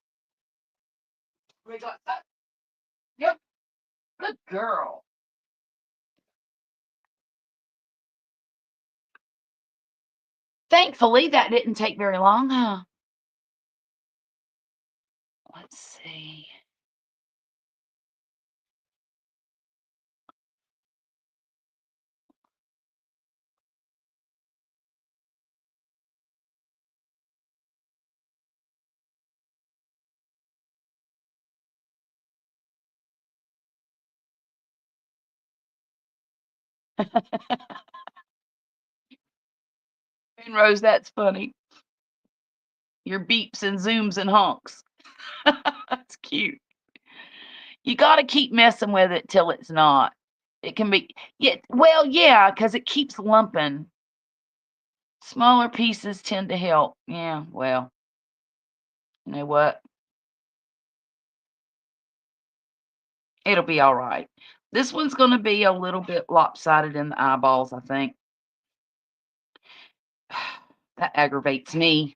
We got that. Yep. Good girl. Thankfully, that didn't take very long, huh? Let's see. And Rose, that's funny. Your beeps and zooms and honks. That's cute. You got to keep messing with it till it's not. It can be, yeah, well, yeah, because it keeps lumping. Smaller pieces tend to help. Yeah, well, you know what? It'll be all right. This one's going to be a little bit lopsided in the eyeballs, I think. That aggravates me.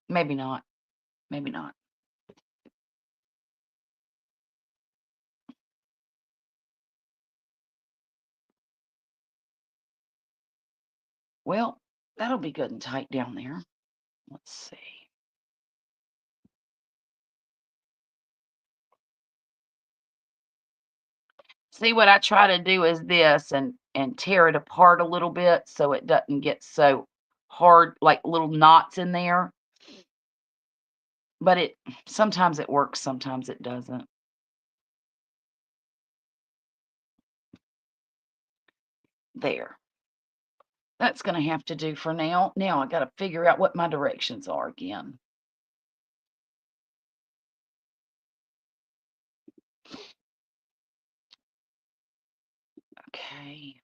Maybe not. Maybe not. Well, that'll be good and tight down there. Let's see. See, what I try to do is this and tear it apart a little bit so it doesn't get so hard, like little knots in there. But it sometimes it works, sometimes it doesn't. There. That's gonna have to do for now. Now I gotta figure out what my directions are again. Okay.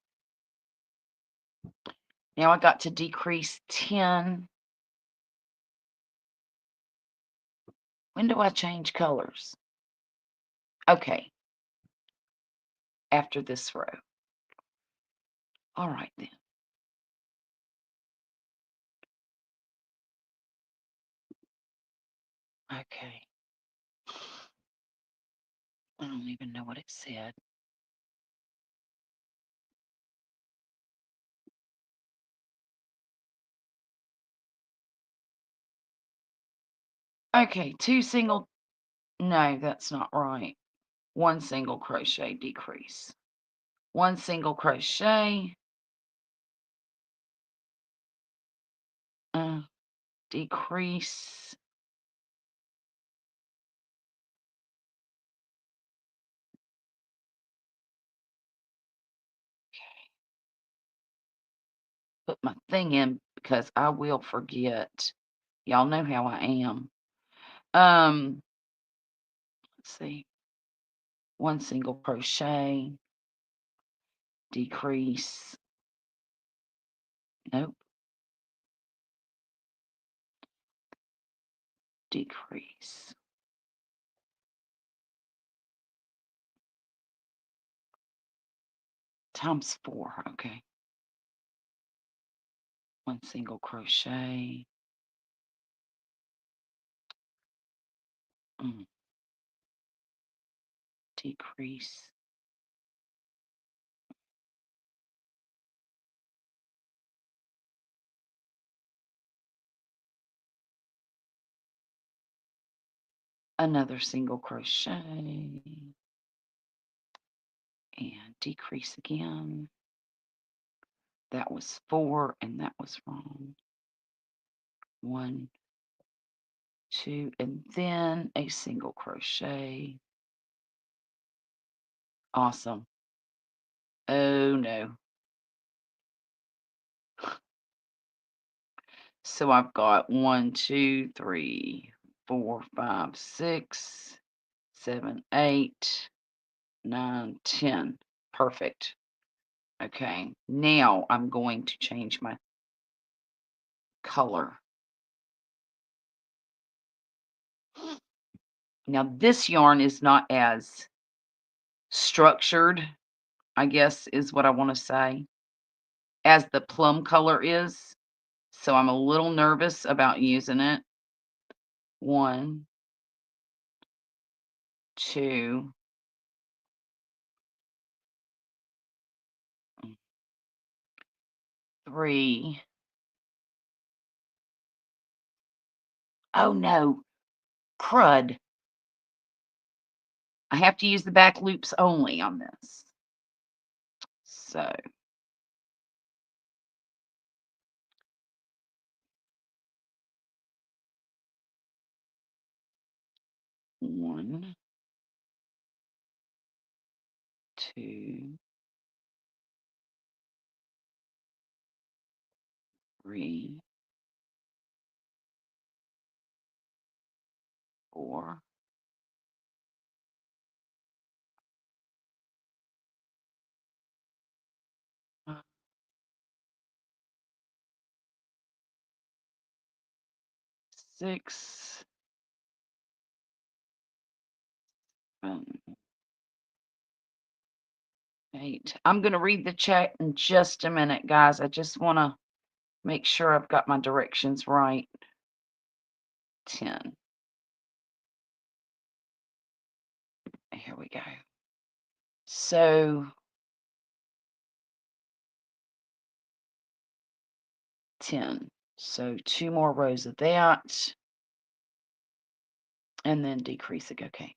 Now I got to decrease 10. When do I change colors? Okay, after this row. All right then. Okay. I don't even know what it said. Okay, two single, no, that's not right. One single crochet decrease. One single crochet, uh, decrease. Put my thing in because I will forget. Y'all know how I am. Let's see. One single crochet, decrease. Nope. Decrease. Times 4. Okay. One single crochet. Mm, decrease. another single crochet, and decrease again. That was 4 and that was wrong. 1, 2, and then a single crochet. Awesome. Oh no. So I've got 1, 2, 3, 4, 5, 6, 7, 8, 9, 10. Perfect. Okay, now I'm going to change my color. Now this yarn is not as structured, I guess is what I want to say, as the plum color is. So I'm a little nervous about using it. 1, 2, 3. Oh no, crud. I have to use the back loops only on this. So 1, 2, 3, 4, 5, 6, 7, 8. I'm going to read the chat in just a minute, guys. I just want to make sure I've got my directions right. 10. Here we go. So 10. So 2 more rows of that, and then decrease it. Okay.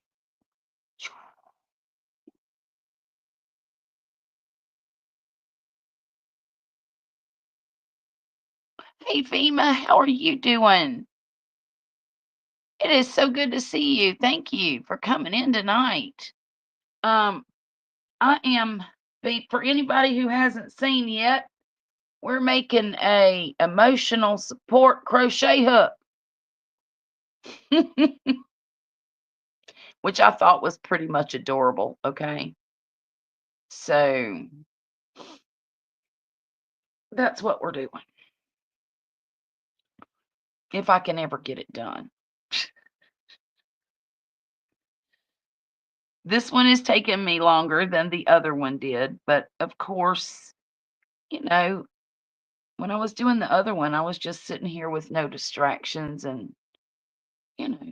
Hey, Vima, how are you doing? It is so good to see you. Thank you for coming in tonight. Um, I am for anybody who hasn't seen yet, we're making a emotional support crochet hook, which I thought was pretty much adorable. Okay, so that's what we're doing. If I can ever get it done. This one is taking me longer than the other one did, but of course, you know, when I was doing the other one, I was just sitting here with no distractions and,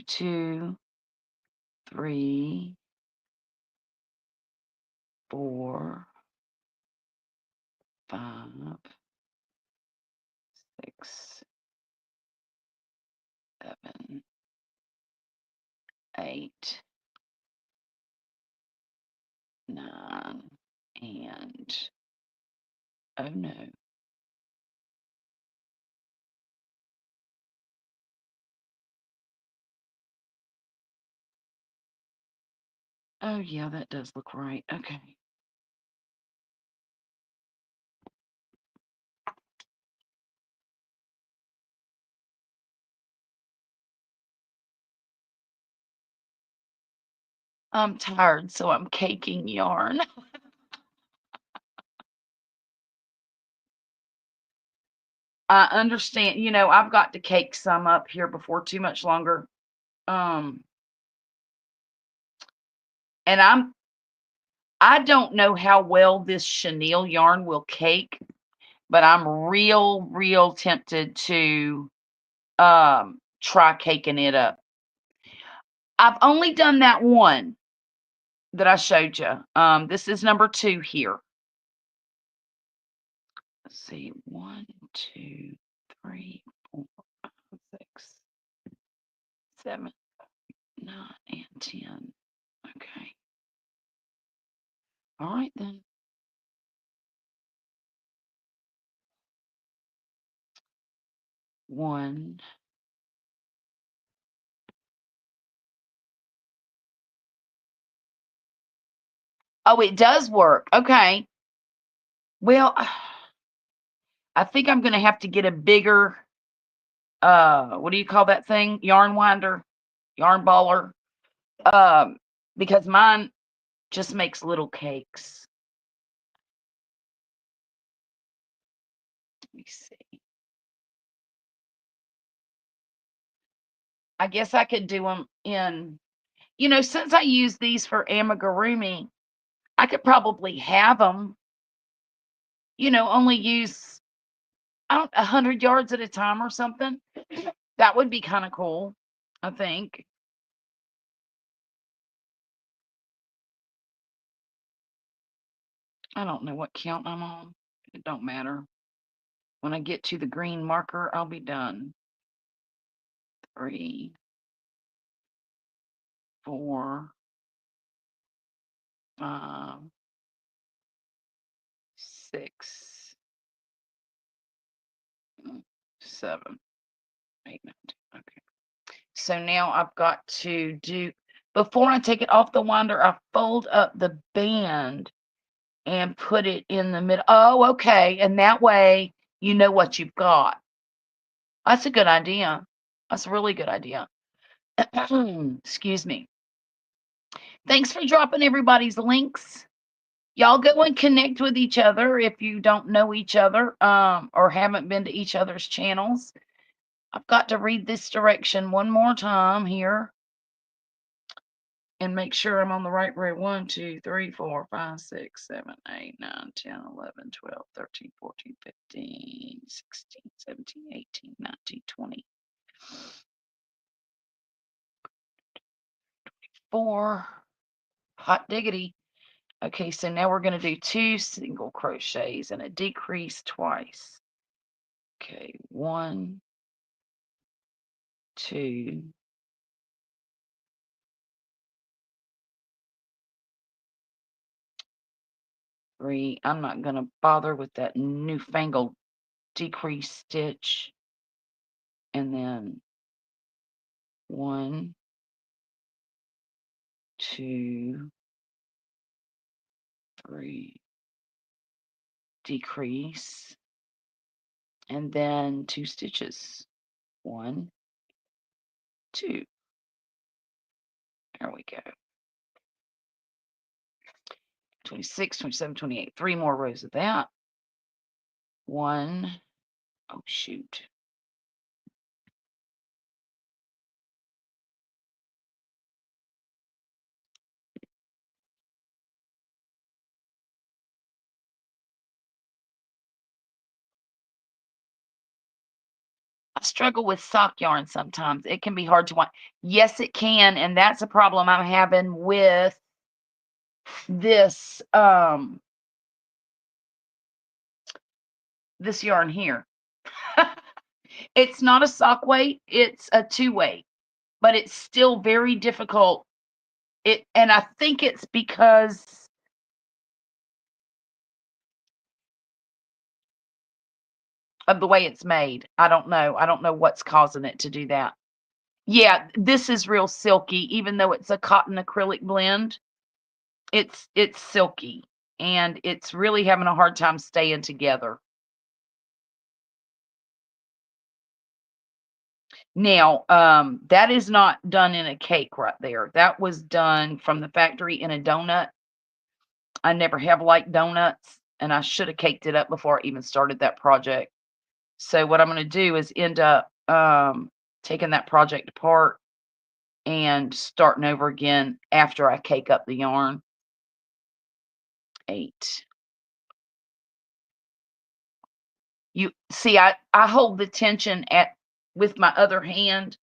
2, 3, 4, 5, 6, 7, 8, 9, and oh no. Oh yeah, that does look right. Okay. I'm tired, so I'm caking yarn. I understand. I've got to cake some up here before too much longer. Um, and I don't know how well this chenille yarn will cake, but I'm real tempted to try caking it up. I've only done that one that I showed you. This is number 2 here. Let's see, 1, 2, 3, 4, 5, 6, 7, 9 and 10. Okay. All right then. One. Oh, it does work. Okay. Well, I think I'm gonna have to get a bigger, what do you call that thing? Yarn winder, yarn baller. Because mine just makes little cakes. Let me see. I guess I could do them in, since I use these for amigurumi, I could probably have them, only use, 100 yards at a time or something. That would be kind of cool, I think. I don't know what count I'm on. It don't matter. When I get to the green marker, I'll be done. 3, 4, 5, 6, 7, 8, 9, 10. Okay. So now I've got to do, before I take it off the winder, I fold up the band and put it in the middle. Oh, okay. And that way you know what you've got. That's a good idea. That's a really good idea. Excuse me. Thanks for dropping everybody's links. Y'all go and connect with each other if you don't know each other, or haven't been to each other's channels. I've got to read this direction one more time here and make sure I'm on the right road. 1, 2, 3, 4, 5, 6, 7, 8, 9, 10, 11, 12, 13, 14, 15, 16, 17, 18, 19, 20. 4. Hot diggity. Okay, so now we're going to do 2 single crochets and a decrease twice. Okay, 1, 2, 3. I'm not going to bother with that newfangled decrease stitch. And then 1, 2, 3, decrease, and then 2 stitches. 1, 2. There we go. 26, 27, 28. 3 more rows of that. 1. Oh, shoot. I struggle with sock yarn sometimes. It can be hard to wind. Yes, it can, and that's a problem I'm having with this this yarn here. It's not a sock weight, it's a 2 weight, but it's still very difficult. And I think it's because of the way it's made. I don't know. I don't know what's causing it to do that. Yeah, this is real silky, even though it's a cotton acrylic blend. It's silky, and it's really having a hard time staying together. Now, that is not done in a cake right there. That was done from the factory in a donut. I never have liked donuts, and I should have caked it up before I even started that project. So what I'm going to do is end up taking that project apart and starting over again after I cake up the yarn. 8. You see, I hold the tension with my other hand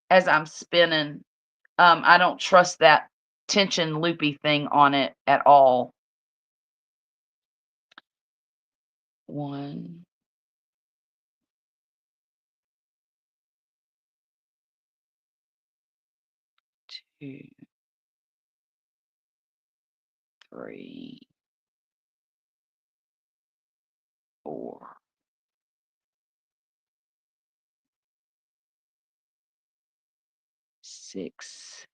as I'm spinning. I don't trust that tension loopy thing on it at all. 1, 2, 2, 3, 4, 6.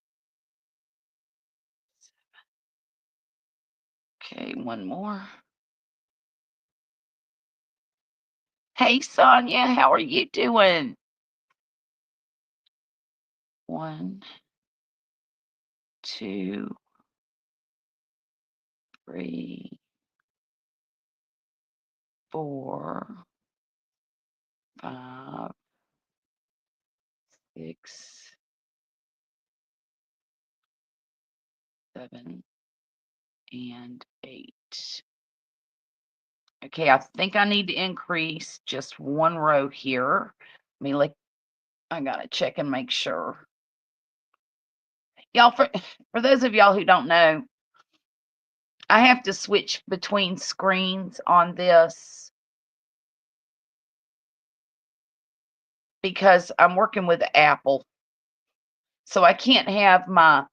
Okay, one more. Hey, Sonia, how are you doing? 1, 2, 3, 4, 5, 6, 7, and 8. Okay, I think I need to increase just one row here. Let me like I gotta check and make sure. Y'all, for those of y'all who don't know, I have to switch between screens on this because I'm working with Apple. So I can't have my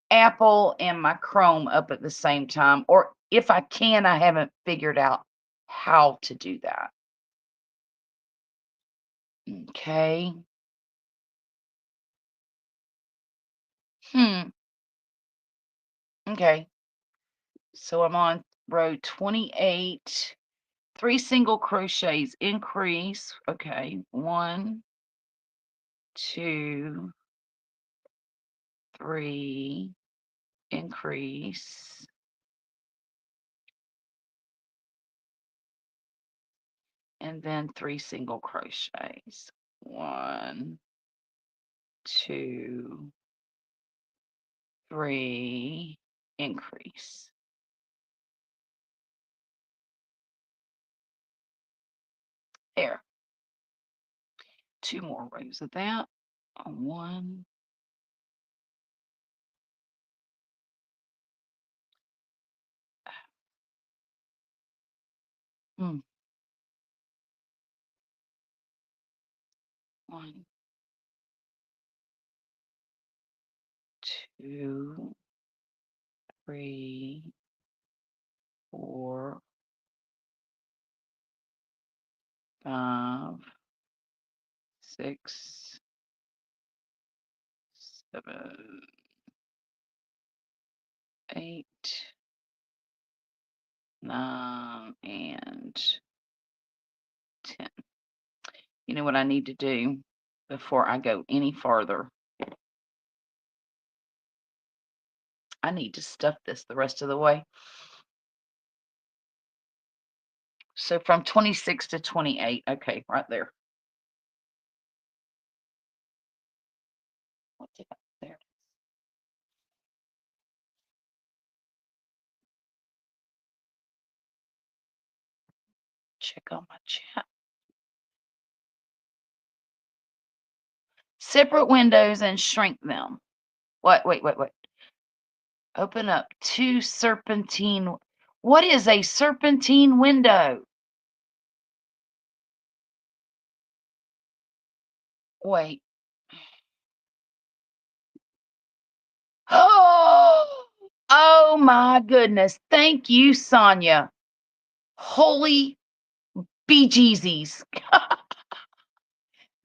Apple and my Chrome up at the same time. Or if I can, I haven't figured out how to do that. Okay. Okay. So I'm on row 28. 3 single crochets, increase. Okay. 1, 2, 3, increase. And then 3 single crochets. 1, 2, 3, increase. There. 2 more rows of that. 1, 1, 2, 3, 4, 5, 6, 7, 8, 9, and 10. You know what I need to do before I go any farther? I need to stuff this the rest of the way. So from 26 to 28. Okay, right there. What did I there? Check on my chat. Separate windows and shrink them. What? Wait. Open up 2 serpentine. What is a serpentine window? Wait. Oh my goodness. Thank you, Sonia. Holy bejeezies.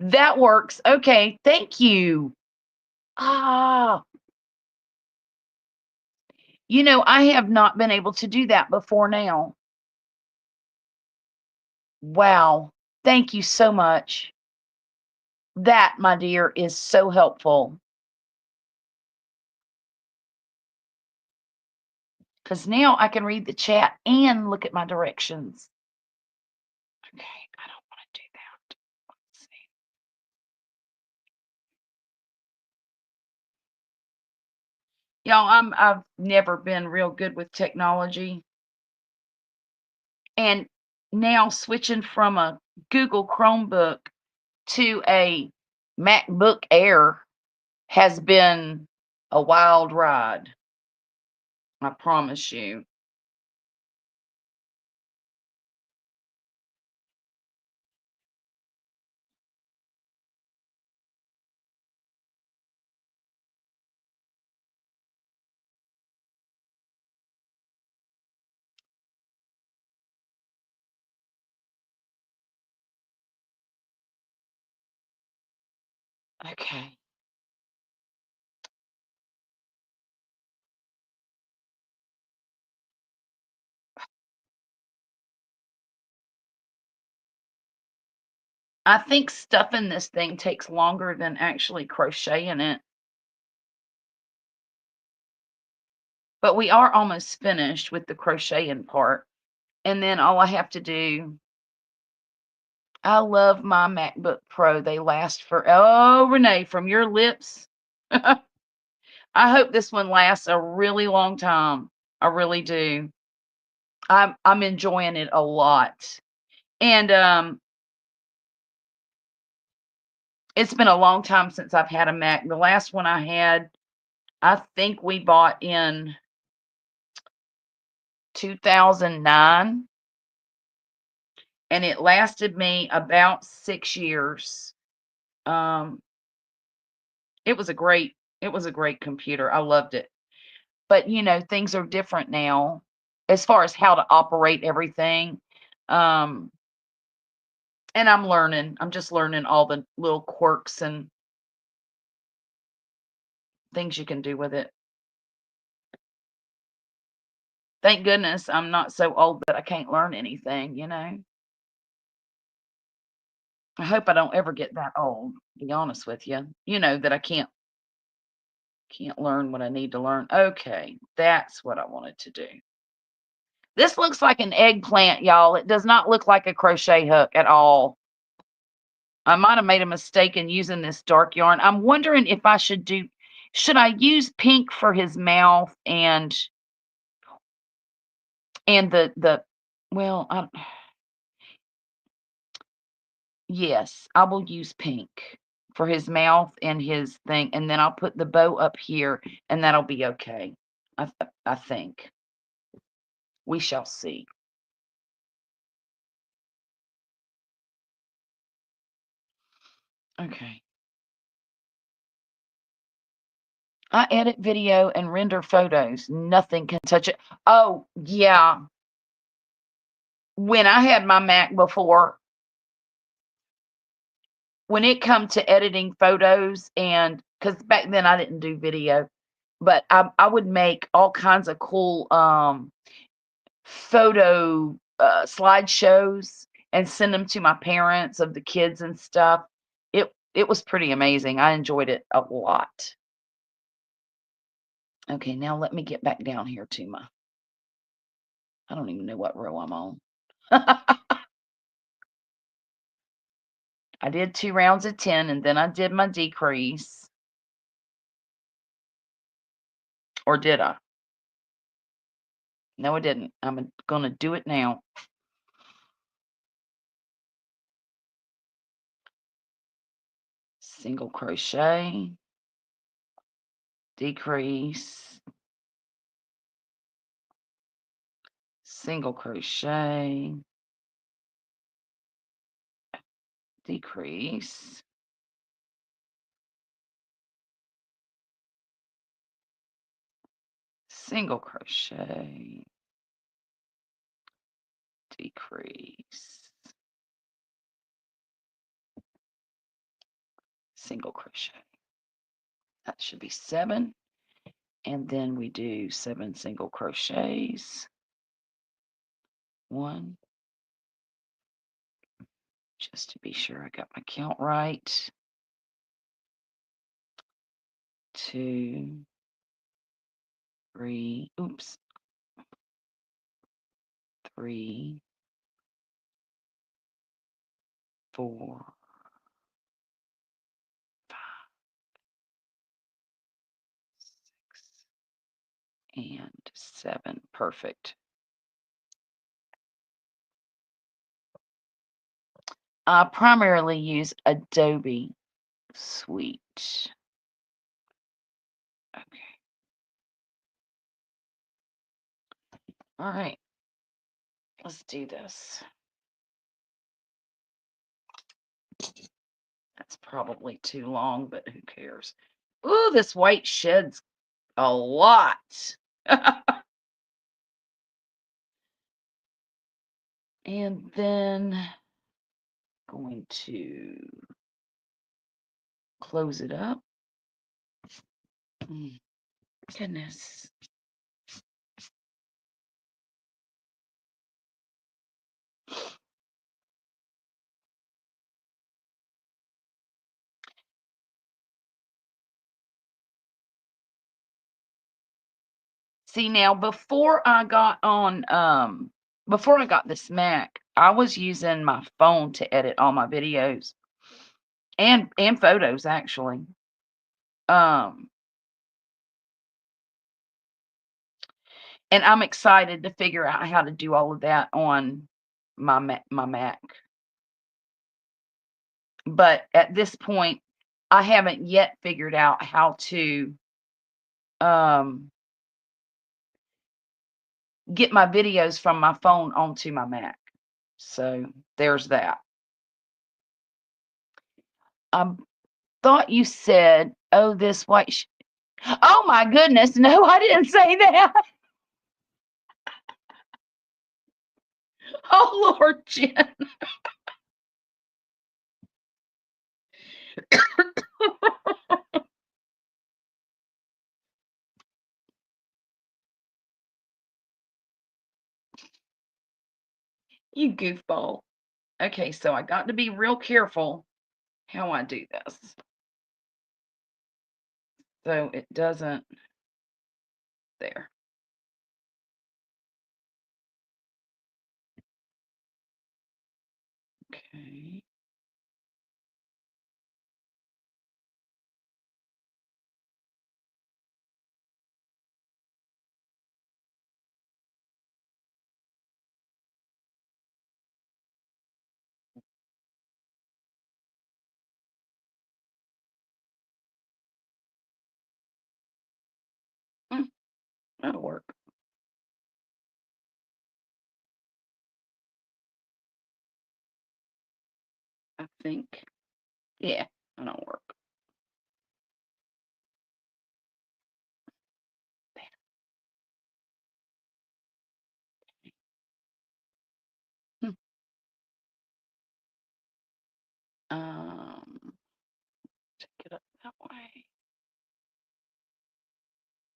That works. Okay. Thank you. Ah, I have not been able to do that before now. Wow. Thank you so much. That, my dear, is so helpful. Because now I can read the chat and look at my directions. Okay, I don't want to do that. Let's see. Y'all, I've never been real good with technology. And now switching from a Google Chromebook to a MacBook Air has been a wild ride. I promise you. Okay. I think stuffing this thing takes longer than actually crocheting it. But we are almost finished with the crocheting part. And then all I have to do, I love my MacBook Pro. They last for, oh, Renee, from your lips. I hope this one lasts a really long time. I really do. I'm enjoying it a lot. And it's been a long time since I've had a Mac. The last one I had, I think we bought in 2009, and it lasted me about 6 years. Um, it was a great computer. I loved it. But, things are different now as far as how to operate everything. Um, and I'm learning. I'm just learning all the little quirks and things you can do with it. Thank goodness I'm not so old that I can't learn anything. I hope I don't ever get that old, to be honest with you. That I can't learn what I need to learn. Okay, that's what I wanted to do. This looks like an eggplant, y'all. It does not look like a crochet hook at all. I might have made a mistake in using this dark yarn. I'm wondering if should I use pink for his mouth and the well, yes, I will use pink for his mouth and his thing, and then I'll put the bow up here, and that'll be okay. I think. We shall see. Okay. I edit video and render photos. Nothing can touch it. Oh, yeah. When I had my Mac before, when it come to editing photos, and because back then I didn't do video, but I would make all kinds of cool photo slideshows and send them to my parents of the kids and stuff. It was pretty amazing. I enjoyed it a lot. Okay, now let me get back down here to my, I don't even know what row I'm on. I did 2 rounds of 10, and then I did my decrease. Or did I? No, I didn't. I'm gonna do it now. Single crochet, decrease, single crochet, decrease, single crochet, decrease, single crochet. That should be 7. And then we do 7 single crochets. 1, just to be sure I got my count right. 2, 3, oops, 3, 4, 5, 6, and 7. Perfect. I primarily use Adobe Suite. Okay. All right. Let's do this. That's probably too long, but who cares? Ooh, this white sheds a lot. And then going to close it up. Goodness. See, now before I got this Mac, I was using my phone to edit all my videos and photos actually. Um, and I'm excited to figure out how to do all of that on my Mac. But at this point, I haven't yet figured out how to um get my videos from my phone onto my Mac. So there's that. I thought you said, "Oh, this white." Oh my goodness! No, I didn't say that. Oh Lord, Jen. You goofball. Okay, so I got to be real careful how I do this, so it doesn't. There. Okay. Mm, that'll work. I think. Yeah, that'll work. Hmm. Um, take it up that way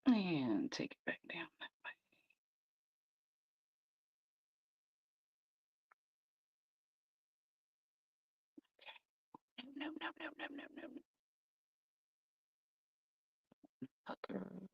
and take it back down that way. No, no, no, no, no, no, no. Puckers.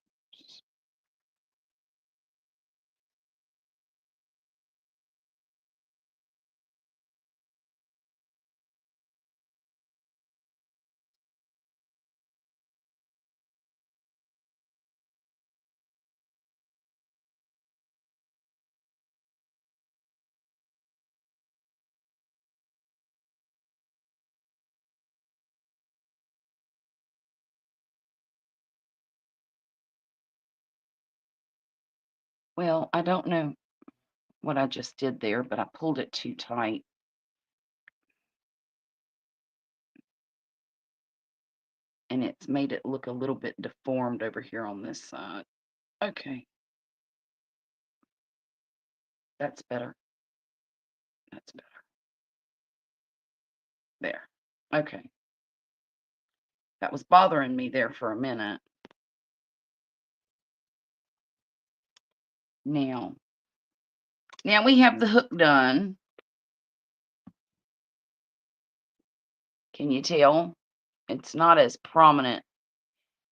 Well, I don't know what I just did there, but I pulled it too tight. And it's made it look a little bit deformed over here on this side. Okay, that's better. That's better. There. Okay. That was bothering me there for a minute. Now, now we have the hook done. Can you tell? It's not as prominent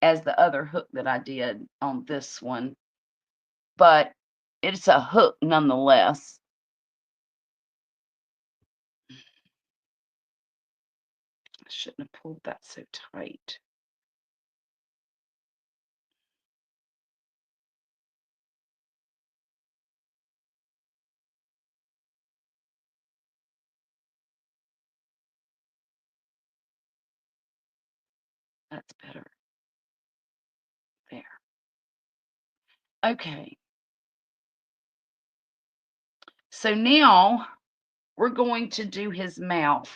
as the other hook that I did on this one, but it's a hook nonetheless. I shouldn't have pulled that so tight. That's better. There. Okay. So now we're going to do his mouth.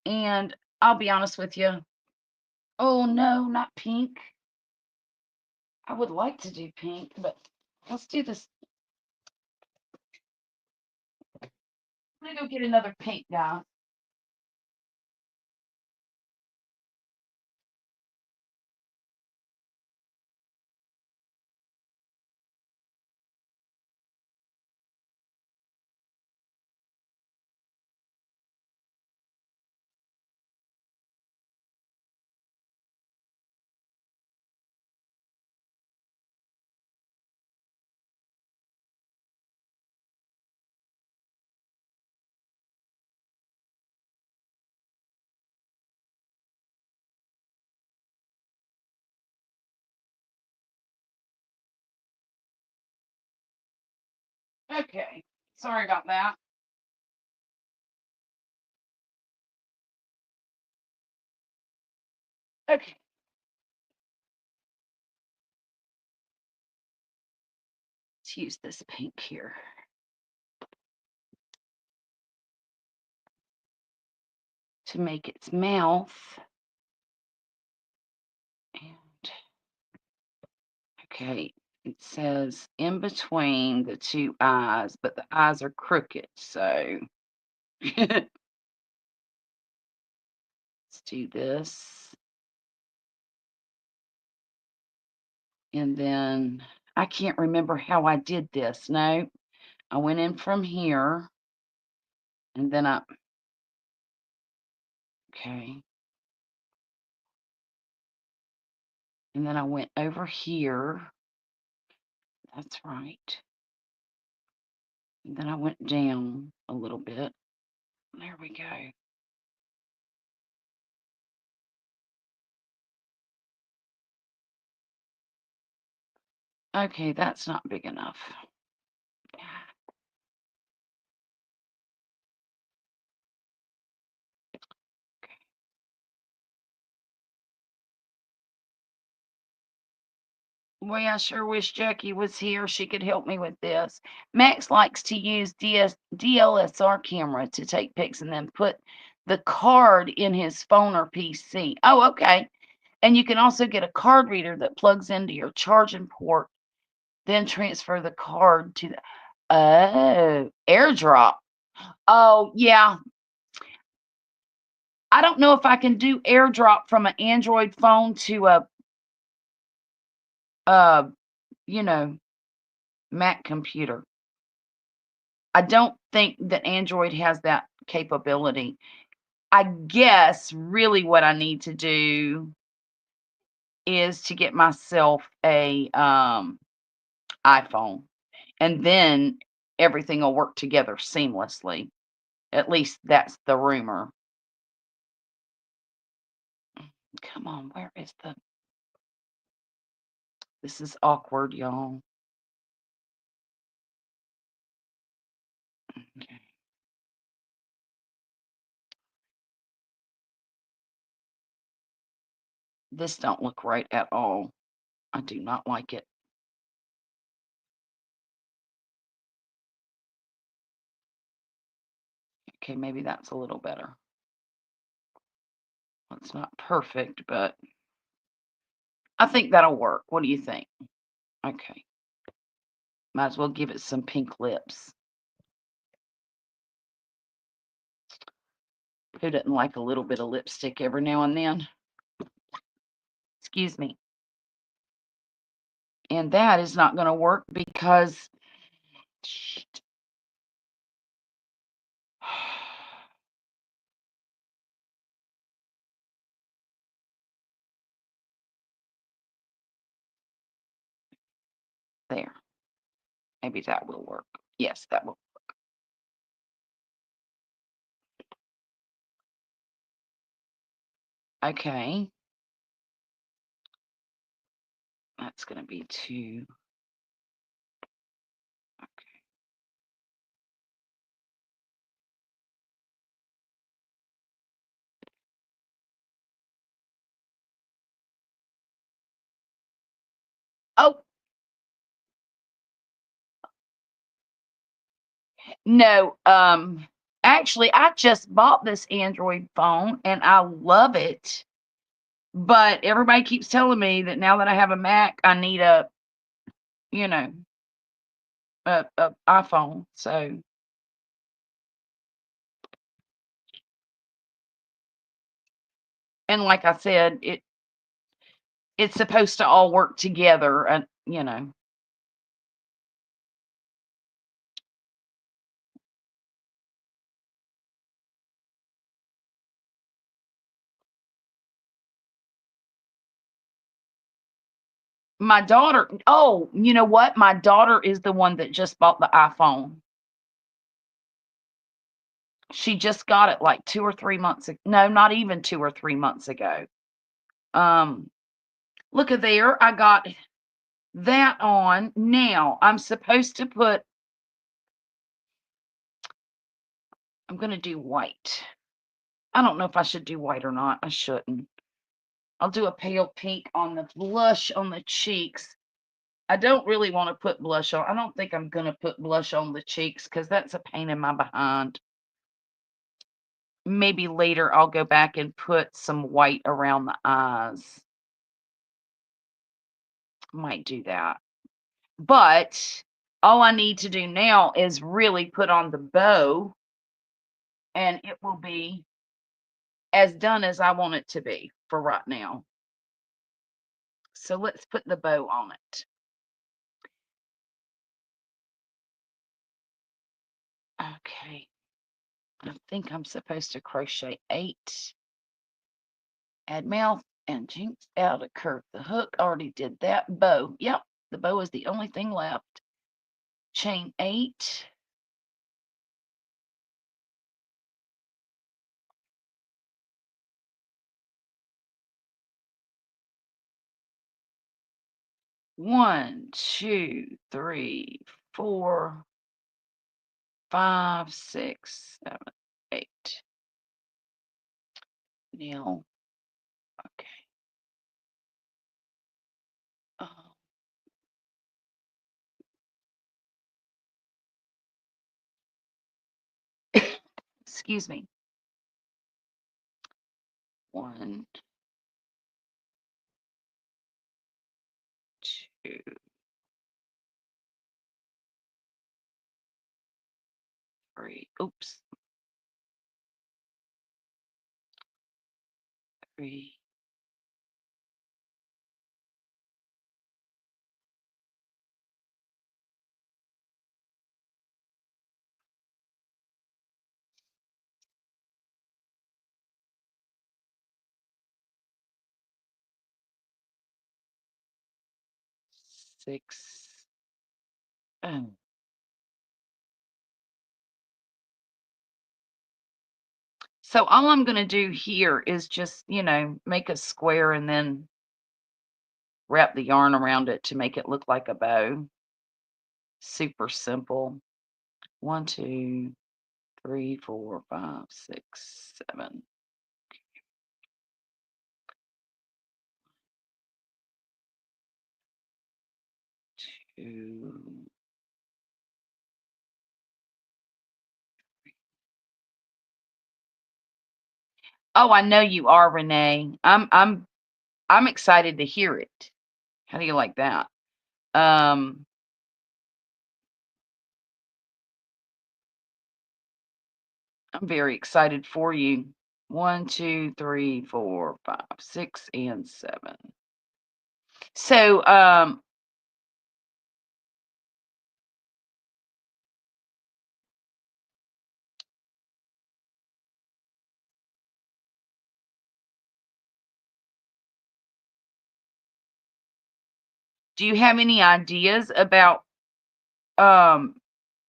And I'll be honest with you. Oh no, not pink. I would like to do pink, but let's do this. I'm gonna go get another paint guy. Okay. Sorry about that. Okay. Let's use this pink here to make its mouth. And okay, it says in between the two eyes, but the eyes are crooked. So let's do this. And then I can't remember how I did this. No, I went in from here and then okay. And then I went over here. That's right. And then I went down a little bit. There we go. Okay, that's not big enough. Boy, I sure wish Jackie was here. She could help me with this. Max likes to use DLSR camera to take pics and then put the card in his phone or PC. Oh, okay. And you can also get a card reader that plugs into your charging port, then transfer the card to the AirDrop. Oh, yeah. I don't know if I can do AirDrop from an Android phone to a you know, Mac computer. I don't think that Android has that capability. I guess really what I need to do is to get myself a iPhone, and then everything will work together seamlessly. At least that's the rumor. Come on, where is the this is awkward, y'all. Okay. This don't look right at all. I do not like it. Okay, maybe that's a little better. Well, it's not perfect, but I think that'll work. What do you think? Okay. Might as well give it some pink lips. Who doesn't like a little bit of lipstick every now and then? Excuse me. And that is not going to work because there. Maybe that will work. Yes, that will. Okay. That's going to be 2. Okay. Oh, no. Actually, I just bought this Android phone and I love it. But everybody keeps telling me that now that I have a Mac, I need you know, a iPhone. So, and like I said, it's supposed to all work together, and my daughter. Oh, you know what? My daughter is the one that just bought the iPhone. She just got it like 2 or 3 months ago. No, not even 2 or 3 months ago. Um, Look at there. I got that on. Now I'm supposed to put I'm going to do white. I don't know if I should do white or not. I shouldn't. I'll do a pale pink on the blush on the cheeks. I don't really want to put blush on. I don't think I'm going to put blush on the cheeks because that's a pain in my behind. Maybe later I'll go back and put some white around the eyes. Might do that. But all I need to do now is really put on the bow, and it will be as done as I want it to be for right now. So let's put the bow on it. Okay. I think I'm supposed to crochet 8. Add mouth and jinx out a curve. The hook already did that. Bow. Yep. The bow is the only thing left. Chain 8. One, 2, 3, 4, 5, 6, 7, 8. Now, okay. Oh. Excuse me. 1, 2, 3. Oops. 3. Six. Oh. So all I'm going to do here is just, make a square and then wrap the yarn around it to make it look like a bow. Super simple. 1, 2, 3, 4, 5, 6, 7. 2. Oh, I know you are, Renee. I'm excited to hear it. How do you like that? Um, I'm very excited for you. 1, 2, 3, 4, 5, 6, and 7. So, do you have any ideas about um,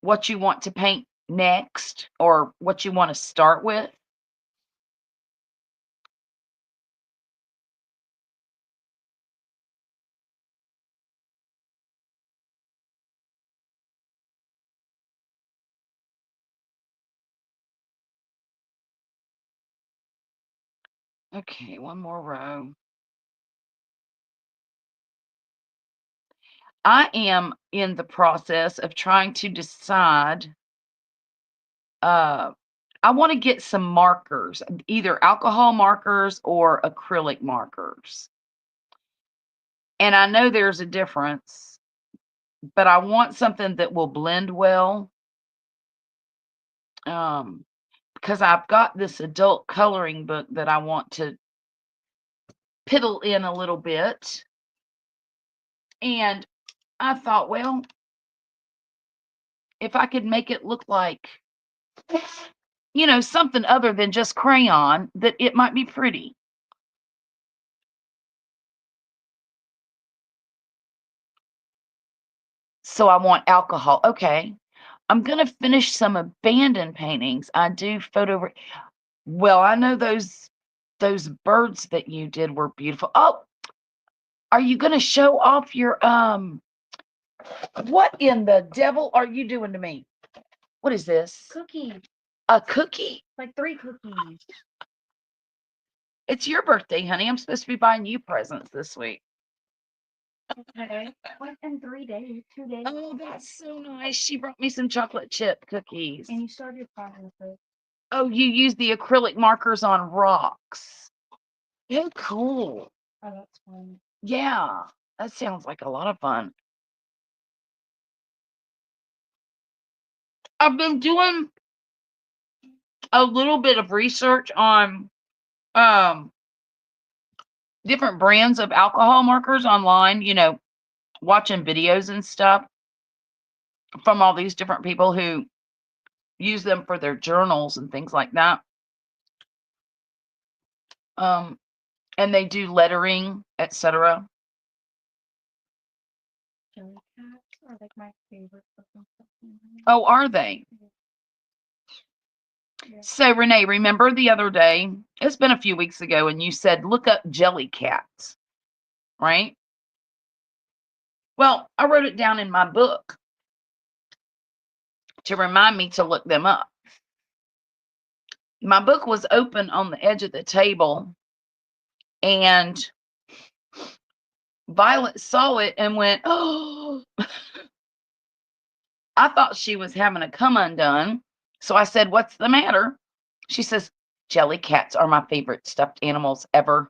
what you want to paint next or what you want to start with? Okay, one more row. I am in the process of trying to decide. Uh, I want to get some markers, either alcohol markers or acrylic markers. And I know there's a difference, but I want something that will blend well. Because I've got this adult coloring book that I want to piddle in a little bit. And I thought, well, if I could make it look like, something other than just crayon, that it might be pretty. So I want alcohol. Okay. I'm going to finish some abandoned paintings. I do photo. Well, I know those birds that you did were beautiful. Oh, are you going to show off your what in the devil are you doing to me? What is this? Cookie. A cookie? Like 3 cookies. It's your birthday, honey. I'm supposed to be buying you presents this week. Okay. Like in 3 days, 2 days. Oh, that's so nice. She brought me some chocolate chip cookies. And you started your progress with. Oh, you use the acrylic markers on rocks. Yeah, cool. Oh, that's fun. Yeah, that sounds like a lot of fun. I've been doing a little bit of research on different brands of alcohol markers online, watching videos and stuff from all these different people who use them for their journals and things like that. And they do lettering, etc. Jelly cats are like my favorite looking stuff. Oh, are they? Yeah. So, Renee, remember the other day, it's been a few weeks ago, and you said, look up jelly cats, right? Well, I wrote it down in my book to remind me to look them up. My book was open on the edge of the table, and Violet saw it and went, oh. I thought she was having a come undone. So I said, what's the matter? She says, jelly cats are my favorite stuffed animals ever.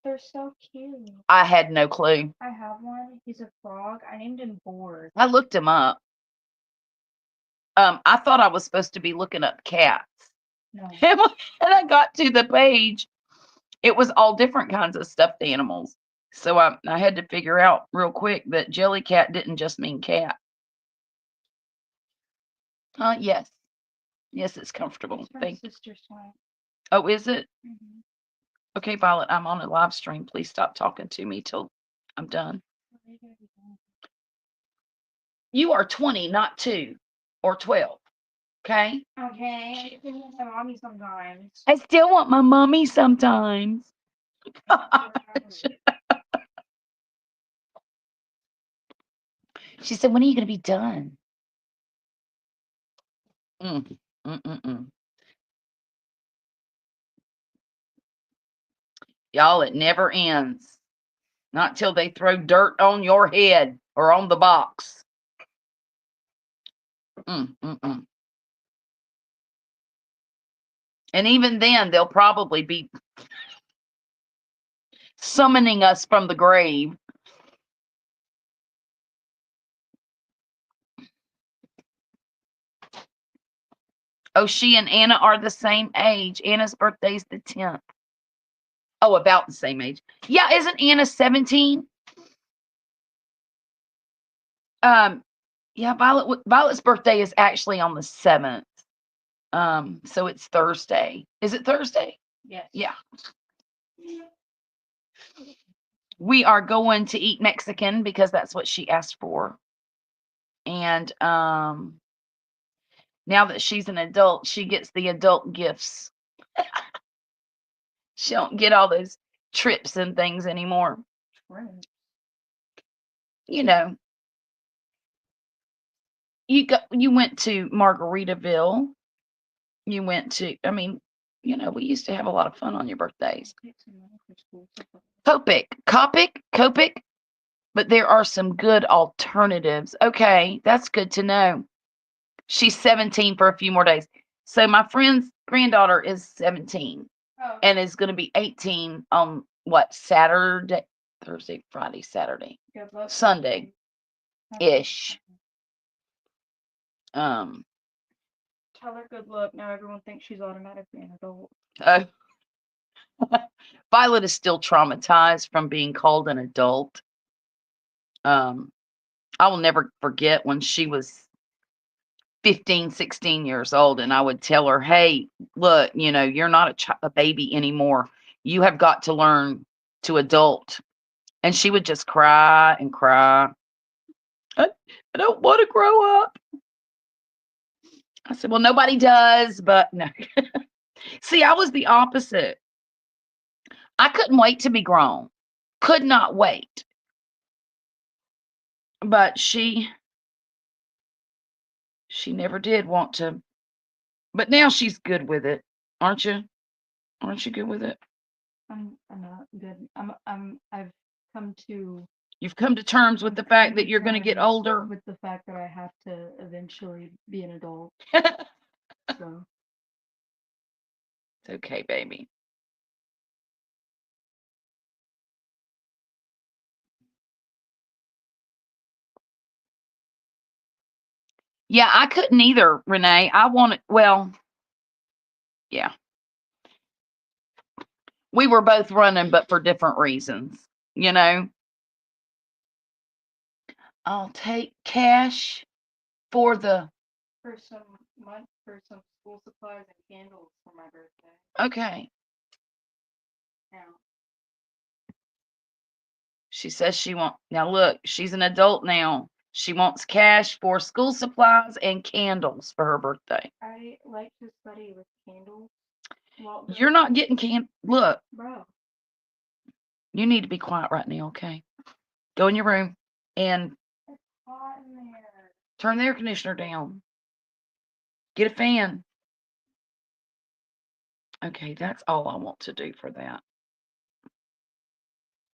They're so cute. I had no clue. I have one. He's a frog. I named him Board. I looked him up. I thought I was supposed to be looking up cats. No. And I got to the page. It was all different kinds of stuffed animals. So I had to figure out real quick that jelly cat didn't just mean cat. Yes. Yes, it's comfortable. It's my sister's one. Oh, is it? Mm-hmm. Okay, Violet, I'm on a live stream. Please stop talking to me till I'm done. You are 20, not 2 or 12. Okay? Okay. I still want my mommy sometimes. I still want my mommy sometimes. She said, when are you going to be done? Y'all, it never ends. Not till they throw dirt on your head or on the box. And even then, they'll probably be summoning us from the grave. Oh, she and Anna are the same age. Anna's birthday's the 10th. Oh, about the same age. Yeah, isn't Anna 17? Yeah, Violet's birthday is actually on the 7th. So it's Thursday. Is it Thursday? Yes. Yeah. We are going to eat Mexican because that's what she asked for. And now that she's an adult, she gets the adult gifts. She don't get all those trips and things anymore. Right. You went to Margaritaville. You went to, we used to have a lot of fun on your birthdays. Copic, but there are some good alternatives. Okay, that's good to know. She's 17 for a few more days. So my friend's granddaughter is 17 and is going to be 18 on Saturday, Thursday, Friday, Saturday, Sunday-ish. Tell her good luck. Now everyone thinks she's automatically an adult. Violet is still traumatized from being called an adult. I will never forget when she was 15, 16 years old, and I would tell her, hey, look, you're not a baby anymore. You have got to learn to adult. And she would just cry and cry. I don't want to grow up. I said, well, nobody does, but no. See, I was the opposite. I couldn't wait to be grown. Could not wait. But she never did want to But now she's good with it, aren't you? Aren't you good with it? I'm not good. I've come to You've come to terms with I've the come fact to that you're going to get terms older. with the fact that I have to eventually be an adult. So It's okay, baby. Yeah, I couldn't either, Renee. I wanted, well, yeah. We were both running, but for different reasons, you know? I'll take cash for the, for some school supplies and candles for my birthday. okay. Now She says she wants, now look, she's an adult now. She wants cash for school supplies and candles for her birthday. I like to study with candles. Well, You're not getting look, bro. you need to be quiet right now, okay? Go in your room and It's hot in there. turn the air conditioner down. Get a fan. Okay, that's all I want to do for that.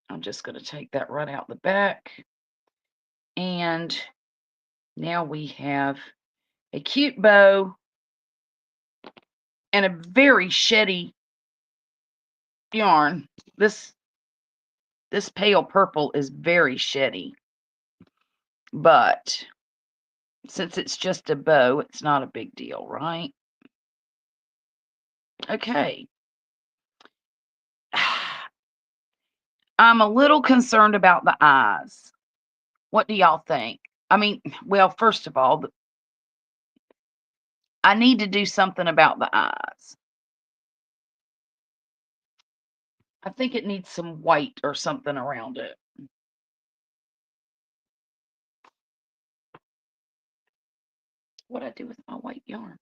I'm just going to take that right out the back. And now we have a cute bow and a very sheddy yarn. This pale purple is very sheddy. But since it's just a bow, it's not a big deal, right? Okay. I'm a little concerned about the eyes. What do y'all think? I mean, well, first of all, I need to do something about the eyes. I think it needs some white or something around it. What'd I do with my white yarn?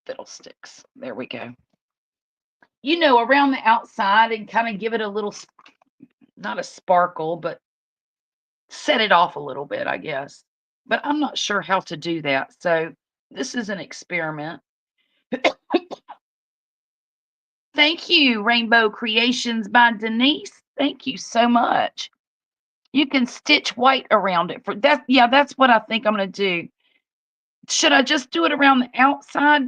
Fiddlesticks. There we go. You know, around the outside and kind of give it a little, not a sparkle, but set it off a little bit, I guess. But I'm not sure how to do that. So this is an experiment. Thank you, Rainbow Creations by Denise. Thank you so much. You can stitch white around it for that. Yeah, that's what I think I'm going to do. Should I just do it around the outside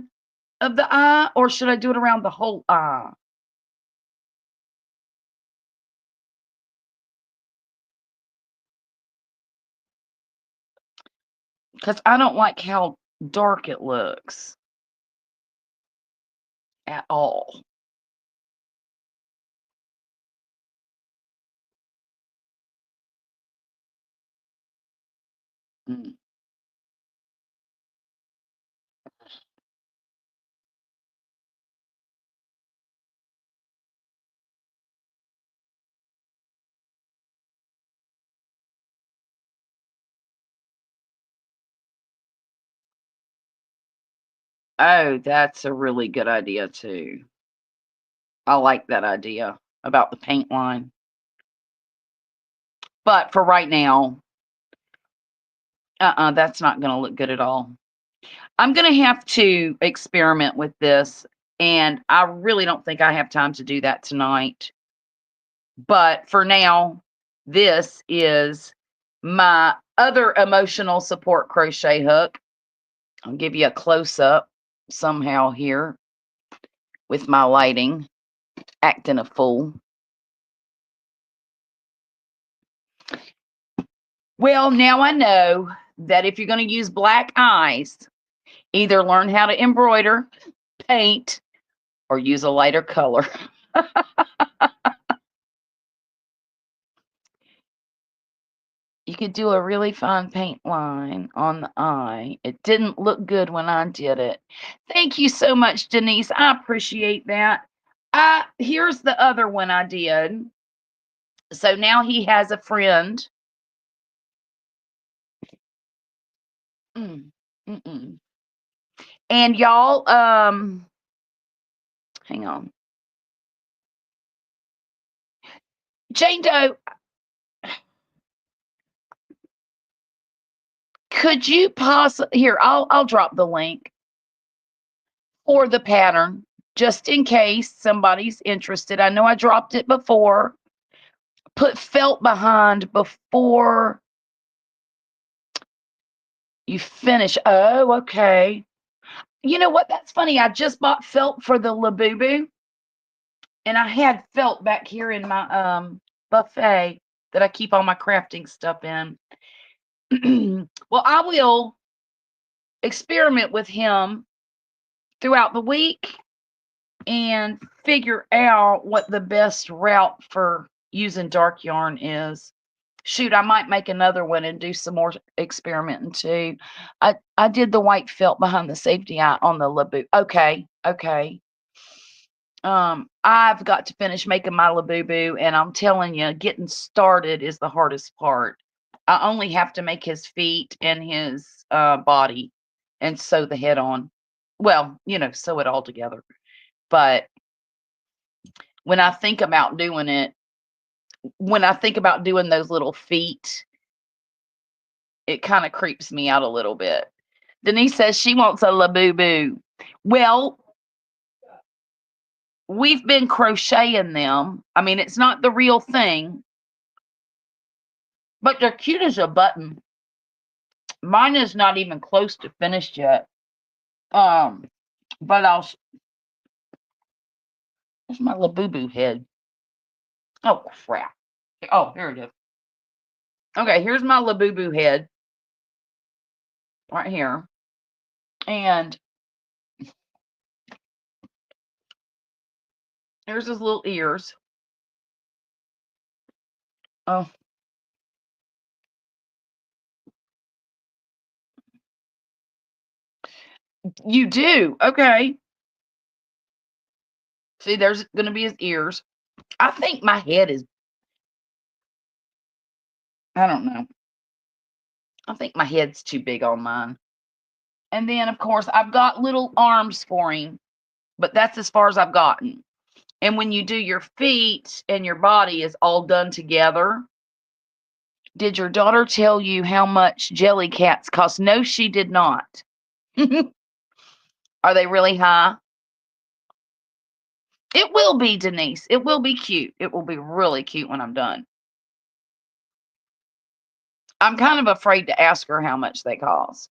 of the eye or should I do it around the whole eye? Because I don't like how dark it looks at all. Mm. Oh, that's a really good idea too. I like that idea about the paint line. But for right now, that's not going to look good at all. I'm going to have to experiment with this, and I really don't think I have time to do that tonight. But for now, this is my other emotional support crochet hook. I'll give you a close up somehow here with my lighting, acting a fool. Well, now I know that if you're going to use black eyes, either learn how to embroider, paint, or use a lighter color. You could do a really fine paint line on the eye. It didn't look good when I did it. Thank you so much, Denise. I appreciate that. Here's the other one I did. So now he has a friend. Mm, mm-mm. And y'all, hang on. Jane Doe, Could you possibly here? I'll drop the link for the pattern just in case somebody's interested. I know I dropped it before. Put felt behind before you finish. Oh, okay. You know what? That's funny. I just bought felt for the Labubu, and I had felt back here in my buffet that I keep all my crafting stuff in. Well, I will experiment with him throughout the week and figure out what the best route for using dark yarn is. Shoot, I might make another one and do some more experimenting too. I did the white felt behind the safety eye on the Labubu. Okay, okay. I've got to finish making my Labubu, and I'm telling you, getting started is the hardest part. I only have to make his feet and his body and sew the head on. Well, sew it all together. But when I think about doing it, when I think about doing those little feet, it kind of creeps me out a little bit. Denise says she wants a Labubu. Well, we've been crocheting them. I mean, it's not the real thing, but they're cute as a button. Mine is not even close to finished yet. But where's my Labubu head? Oh, crap. Oh, here it is. Okay, here's my Labubu head. Right here. And here's his little ears. Oh. You do? Okay. See, there's going to be his ears. I think my head is, I don't know. I think my head's too big on mine. And then, of course, I've got little arms for him, but that's as far as I've gotten. And when you do your feet and your body is all done together, did your daughter tell you how much jelly cats cost? No, she did not. Are they really high? It will be, Denise. It will be cute. It will be really cute when I'm done. I'm kind of afraid to ask her how much they cost.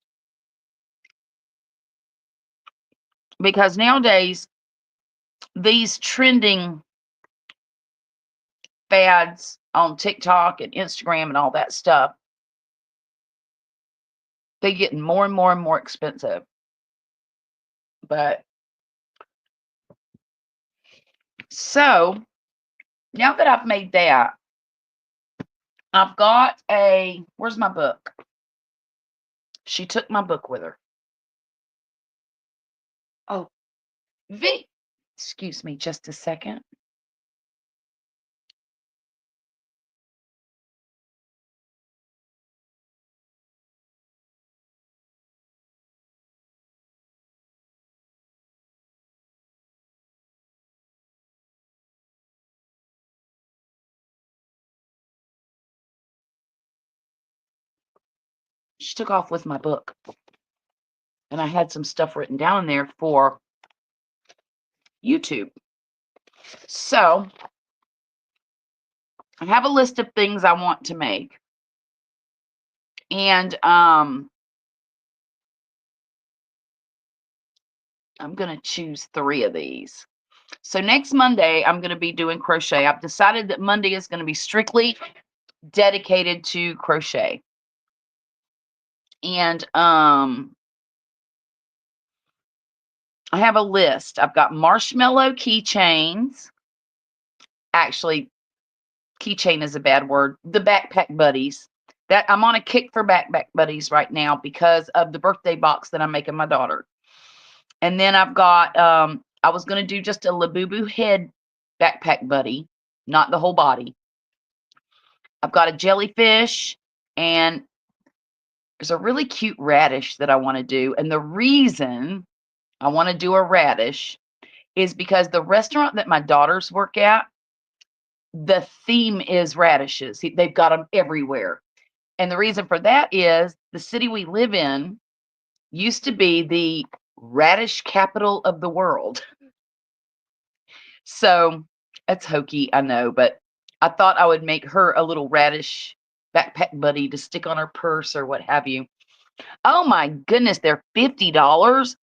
Because nowadays, these trending fads on TikTok and Instagram and all that stuff, they're getting more and more and more expensive. But so now that I've made that, I've got where's my book? She took my book with her. Oh, excuse me just a second. She took off with my book. And I had some stuff written down there for YouTube. So I have a list of things I want to make. And I'm going to choose 3 of these. So next Monday, I'm going to be doing crochet. I've decided that Monday is going to be strictly dedicated to crochet. And I have a list. I've got marshmallow keychains. Actually, keychain is a bad word. The backpack buddies. That I'm on a kick for backpack buddies right now because of the birthday box that I'm making my daughter. And then I've got I was going to do just a Labubu head backpack buddy, not the whole body. I've got a jellyfish, and there's a really cute radish that I want to do. And the reason I want to do a radish is because the restaurant that my daughters work at, the theme is radishes. They've got them everywhere. And the reason for that is the city we live in used to be the radish capital of the world. So that's hokey, I know, but I thought I would make her a little radish backpack buddy to stick on her purse or what have you. Oh my goodness, they're $50.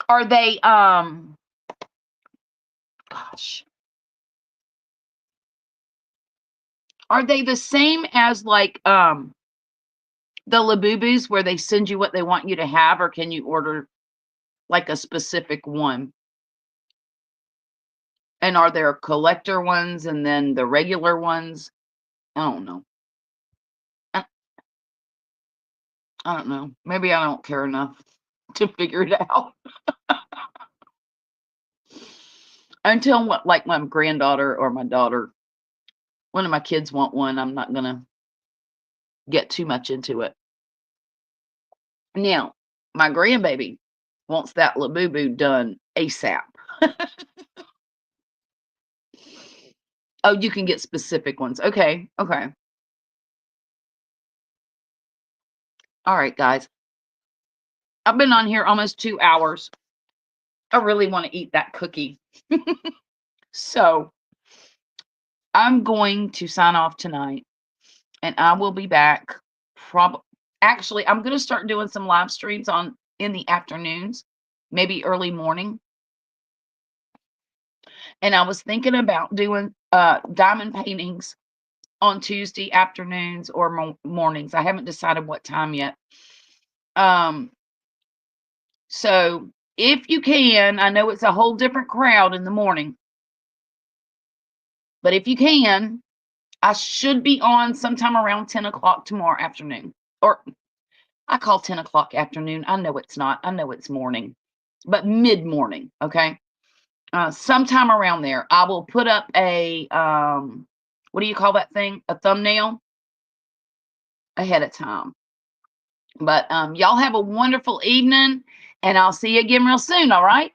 Are they gosh. Are they the same as like the Labubus where they send you what they want you to have, or can you order like a specific one? And are there collector ones and then the regular ones? I don't know. I, I don't know. Maybe I don't care enough to figure it out. Until what, like my granddaughter or my daughter, one of my kids want one, I'm not gonna get too much into it. Now, my grandbaby wants that Labubu done ASAP. Oh, you can get specific ones. Okay, okay. All right, guys. I've been on here almost 2 hours. I really want to eat that cookie. So I'm going to sign off tonight, and I will be back. Actually, I'm going to start doing some live streams on in the afternoons, maybe early morning. And I was thinking about doing diamond paintings on Tuesday afternoons or mornings. I haven't decided what time yet. So if you can, I know it's a whole different crowd in the morning, but if you can, I should be on sometime around 10 o'clock tomorrow afternoon. Or I call 10 o'clock afternoon. I know it's not. I know it's morning, but mid-morning, okay? Sometime around there. I will put up a, what do you call that thing? A thumbnail ahead of time. But y'all have a wonderful evening, and I'll see you again real soon, all right?